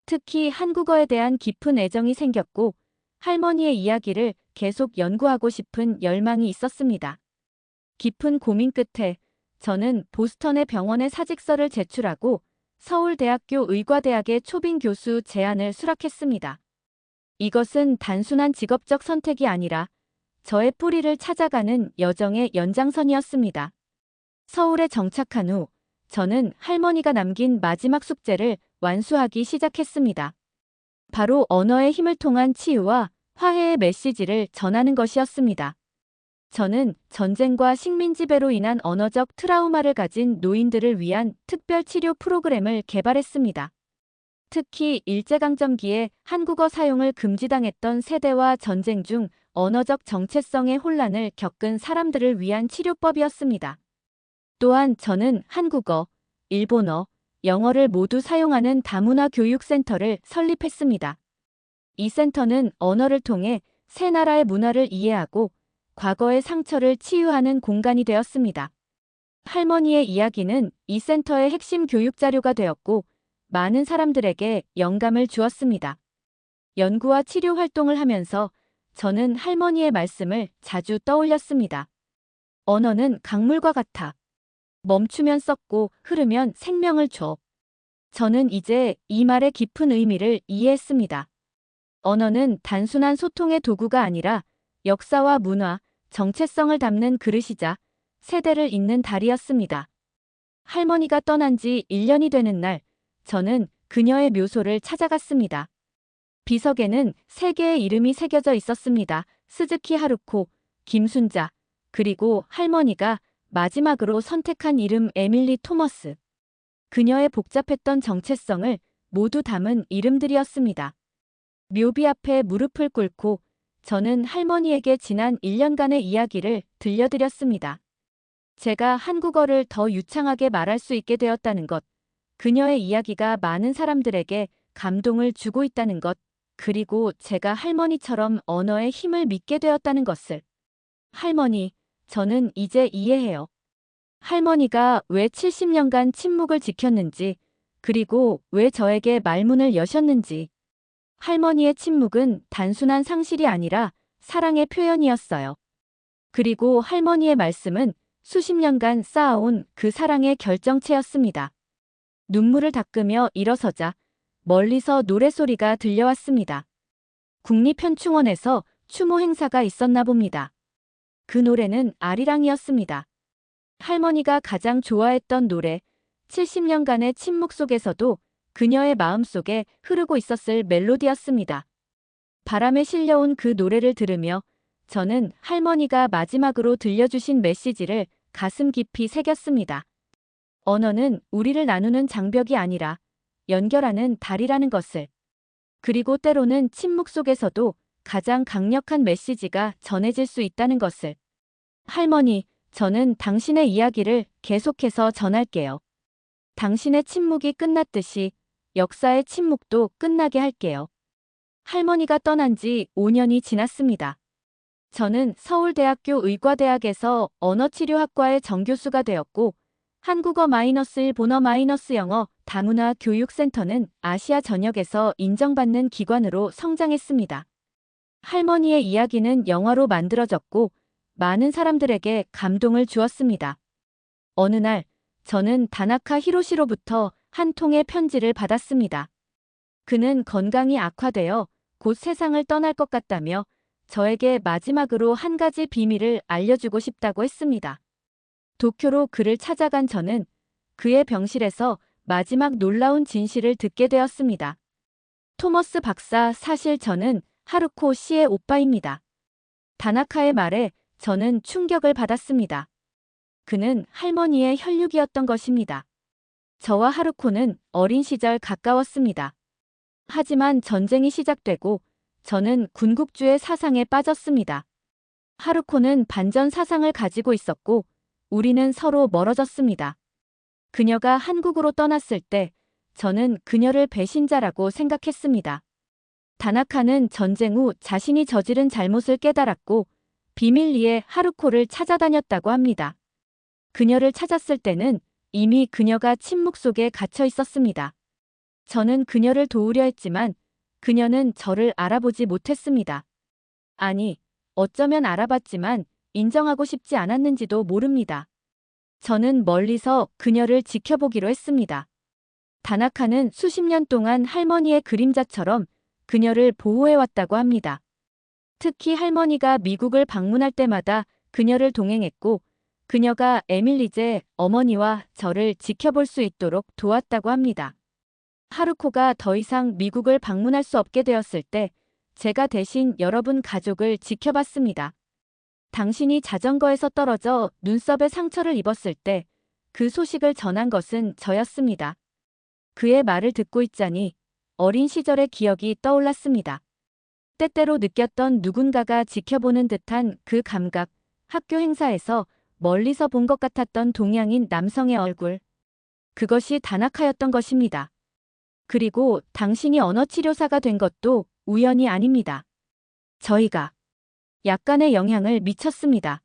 [SPEAKER 1] 특히 한국어에 대한 깊은 애정이 생겼고 할머니의 이야기를 계속 연구하고 싶은 열망이 있었습니다. 깊은 고민 끝에 저는 보스턴의 병원에 사직서를 제출하고 서울대학교 의과대학의 초빙 교수 제안을 수락했습니다. 이것은 단순한 직업적 선택이 아니라 저의 뿌리를 찾아가는 여정의 연장선이었습니다. 서울에 정착한 후 저는 할머니가 남긴 마지막 숙제를 완수하기 시작했습니다. 바로 언어의 힘을 통한 치유와 화해의 메시지를 전하는 것이었습니다. 저는 전쟁과 식민 지배로 인한 언어적 트라우마를 가진 노인들을 위한 특별 치료 프로그램을 개발했습니다. 특히 일제강점기에 한국어 사용을 금지당했던 세대와 전쟁 중 언어적 정체성의 혼란을 겪은 사람들을 위한 치료법이었습니다. 또한 저는 한국어, 일본어, 영어를 모두 사용하는 다문화 교육센터를 설립했습니다. 이 센터는 언어를 통해 새 나라의 문화를 이해하고 과거의 상처를 치유하는 공간이 되었습니다. 할머니의 이야기는 이 센터의 핵심 교육 자료가 되었고 많은 사람들에게 영감을 주었습니다. 연구와 치료 활동을 하면서 저는 할머니의 말씀을 자주 떠올렸습니다. 언어는 강물과 같아. 멈추면 썩고 흐르면 생명을 줘. 저는 이제 이 말의 깊은 의미를 이해했습니다. 언어는 단순한 소통의 도구가 아니라 역사와 문화, 정체성을 담는 그릇이자 세대를 잇는 다리였습니다. 할머니가 떠난 지 1년이 되는 날, 저는 그녀의 묘소를 찾아갔습니다. 비석에는 3개의 이름이 새겨져 있었습니다. 스즈키 하루코, 김순자, 그리고 할머니가 마지막으로 선택한 이름 에밀리 토머스. 그녀의 복잡했던 정체성을 모두 담은 이름들이었습니다. 묘비 앞에 무릎을 꿇고 저는 할머니에게 지난 1년간의 이야기를 들려드렸습니다. 제가 한국어를 더 유창하게 말할 수 있게 되었다는 것, 그녀의 이야기가 많은 사람들에게 감동을 주고 있다는 것, 그리고 제가 할머니처럼 언어의 힘을 믿게 되었다는 것을. 할머니, 저는 이제 이해해요. 할머니가 왜 70년간 침묵을 지켰는지, 그리고 왜 저에게 말문을 여셨는지. 할머니의 침묵은 단순한 상실이 아니라 사랑의 표현이었어요. 그리고 할머니의 말씀은 수십 년간 쌓아온 그 사랑의 결정체였습니다. 눈물을 닦으며 일어서자 멀리서 노래소리가 들려왔습니다. 국립현충원에서 추모 행사가 있었나 봅니다. 그 노래는 아리랑이었습니다. 할머니가 가장 좋아했던 노래, 70년간의 침묵 속에서도 그녀의 마음속에 흐르고 있었을 멜로디였습니다. 바람에 실려온 그 노래를 들으며 저는 할머니가 마지막으로 들려주신 메시지를 가슴 깊이 새겼습니다. 언어는 우리를 나누는 장벽이 아니라 연결하는 다리라는 것을. 그리고 때로는 침묵 속에서도 가장 강력한 메시지가 전해질 수 있다는 것을. 할머니, 저는 당신의 이야기를 계속해서 전할게요. 당신의 침묵이 끝났듯이 역사의 침묵도 끝나게 할게요. 할머니가 떠난 지 5년이 지났습니다. 저는 서울대학교 의과대학에서 언어치료학과의 정교수가 되었고 한국어 -1 본어 -영어 다문화 교육센터는 아시아 전역에서 인정받는 기관으로 성장했습니다. 할머니의 이야기는 영화로 만들어졌고 많은 사람들에게 감동을 주었습니다. 어느 날 저는 다나카 히로시로부터 한 통의 편지를 받았습니다. 그는 건강이 악화되어 곧 세상을 떠날 것 같다며 저에게 마지막으로 한 가지 비밀을 알려주고 싶다고 했습니다. 도쿄로 그를 찾아간 저는 그의 병실에서 마지막 놀라운 진실을 듣게 되었습니다. 토머스 박사, 사실 저는 하루코 씨의 오빠입니다. 다나카의 말에 저는 충격을 받았습니다. 그는 할머니의 혈육이었던 것입니다. 저와 하루코는 어린 시절 가까웠습니다. 하지만 전쟁이 시작되고 저는 군국주의 사상에 빠졌습니다. 하루코는 반전 사상을 가지고 있었고 우리는 서로 멀어졌습니다. 그녀가 한국으로 떠났을 때 저는 그녀를 배신자라고 생각했습니다. 다나카는 전쟁 후 자신이 저지른 잘못을 깨달았고 비밀리에 하루코를 찾아다녔다고 합니다. 그녀를 찾았을 때는 이미 그녀가 침묵 속에 갇혀 있었습니다. 저는 그녀를 도우려 했지만 그녀는 저를 알아보지 못했습니다. 아니, 어쩌면 알아봤지만 인정하고 싶지 않았는지도 모릅니다. 저는 멀리서 그녀를 지켜보기로 했습니다. 다나카는 수십 년 동안 할머니의 그림자처럼 그녀를 보호해왔다고 합니다. 특히 할머니가 미국을 방문할 때마다 그녀를 동행했고 그녀가 에밀리제 어머니와 저를 지켜볼 수 있도록 도왔다고 합니다. 하루코가 더 이상 미국을 방문할 수 없게 되었을 때 제가 대신 여러분 가족을 지켜봤습니다. 당신이 자전거에서 떨어져 눈썹에 상처를 입었을 때 그 소식을 전한 것은 저였습니다. 그의 말을 듣고 있자니 어린 시절의 기억이 떠올랐습니다. 때때로 느꼈던 누군가가 지켜보는 듯한 그 감각, 학교 행사에서 멀리서 본 것 같았던 동양인 남성의 얼굴. 그것이 다나카였던 것입니다. 그리고 당신이 언어치료사가 된 것도 우연이 아닙니다. 저희가 약간의 영향을 미쳤습니다.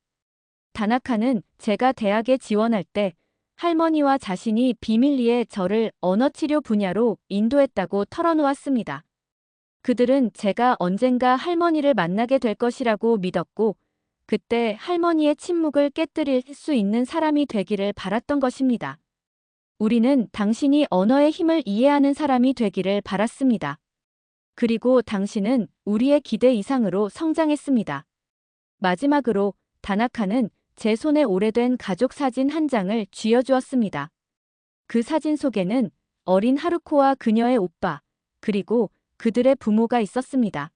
[SPEAKER 1] 다나카는 제가 대학에 지원할 때 할머니와 자신이 비밀리에 저를 언어치료 분야로 인도했다고 털어놓았습니다. 그들은 제가 언젠가 할머니를 만나게 될 것이라고 믿었고 그때 할머니의 침묵을 깨뜨릴 수 있는 사람이 되기를 바랐던 것입니다. 우리는 당신이 언어의 힘을 이해하는 사람이 되기를 바랐습니다. 그리고 당신은 우리의 기대 이상으로 성장했습니다. 마지막으로 다나카는 제 손에 오래된 가족 사진 한 장을 쥐어주었습니다. 그 사진 속에는 어린 하루코와 그녀의 오빠, 그리고 그들의 부모가 있었습니다.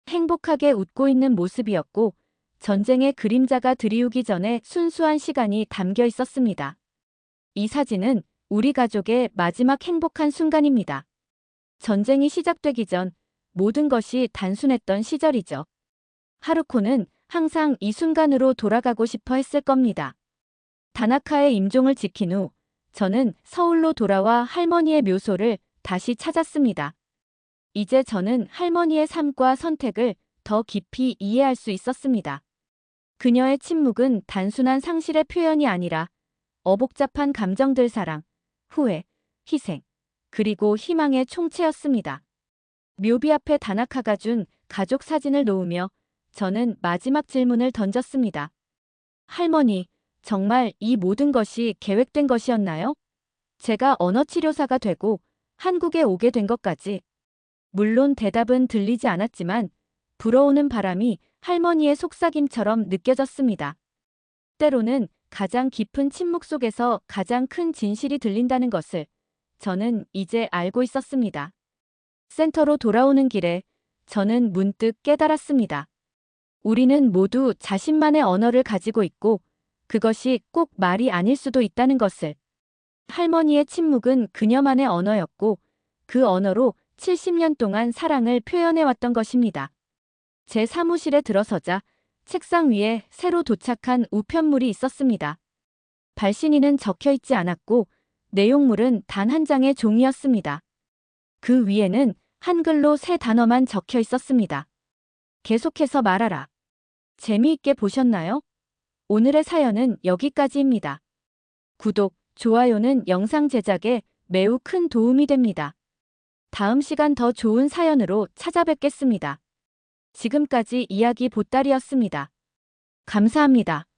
[SPEAKER 1] 행복하게 웃고 있는 모습이었고 전쟁의 그림자가 드리우기 전에 순수한 시간이 담겨 있었습니다. 이 사진은 우리 가족의 마지막 행복한 순간입니다. 전쟁이 시작되기 전 모든 것이 단순했던 시절이죠. 하루코는 항상 이 순간으로 돌아가고 싶어 했을 겁니다. 다나카의 임종을 지킨 후 저는 서울로 돌아와 할머니의 묘소를 다시 찾았습니다. 이제 저는 할머니의 삶과 선택을 더 깊이 이해할 수 있었습니다. 그녀의 침묵은 단순한 상실의 표현이 아니라 어복잡한 감정들 사랑, 후회, 희생, 그리고 희망의 총체였습니다. 묘비 앞에 다나카가 준 가족 사진을 놓으며 저는 마지막 질문을 던졌습니다. 할머니, 정말 이 모든 것이 계획된 것이었나요? 제가 언어치료사가 되고 한국에 오게 된 것까지. 물론 대답은 들리지 않았지만 불어오는 바람이 할머니의 속삭임처럼 느껴졌습니다. 때로는 가장 깊은 침묵 속에서 가장 큰 진실이 들린다는 것을 저는 이제 알고 있었습니다. 센터로 돌아오는 길에 저는 문득 깨달았습니다. 우리는 모두 자신만의 언어를 가지고 있고 그것이 꼭 말이 아닐 수도 있다는 것을. 할머니의 침묵은 그녀만의 언어였고 그 언어로 70년 동안 사랑을 표현해왔던 것입니다. 제 사무실에 들어서자 책상 위에 새로 도착한 우편물이 있었습니다. 발신인은 적혀있지 않았고 내용물은 단 한 장의 종이였습니다. 그 위에는 한글로 세 단어만 적혀 있었습니다. 계속해서 말하라. 재미있게 보셨나요? 오늘의 사연은 여기까지입니다. 구독, 좋아요는 영상 제작에 매우 큰 도움이 됩니다. 다음 시간 더 좋은 사연으로 찾아뵙겠습니다. 지금까지 이야기 보따리였습니다. 감사합니다.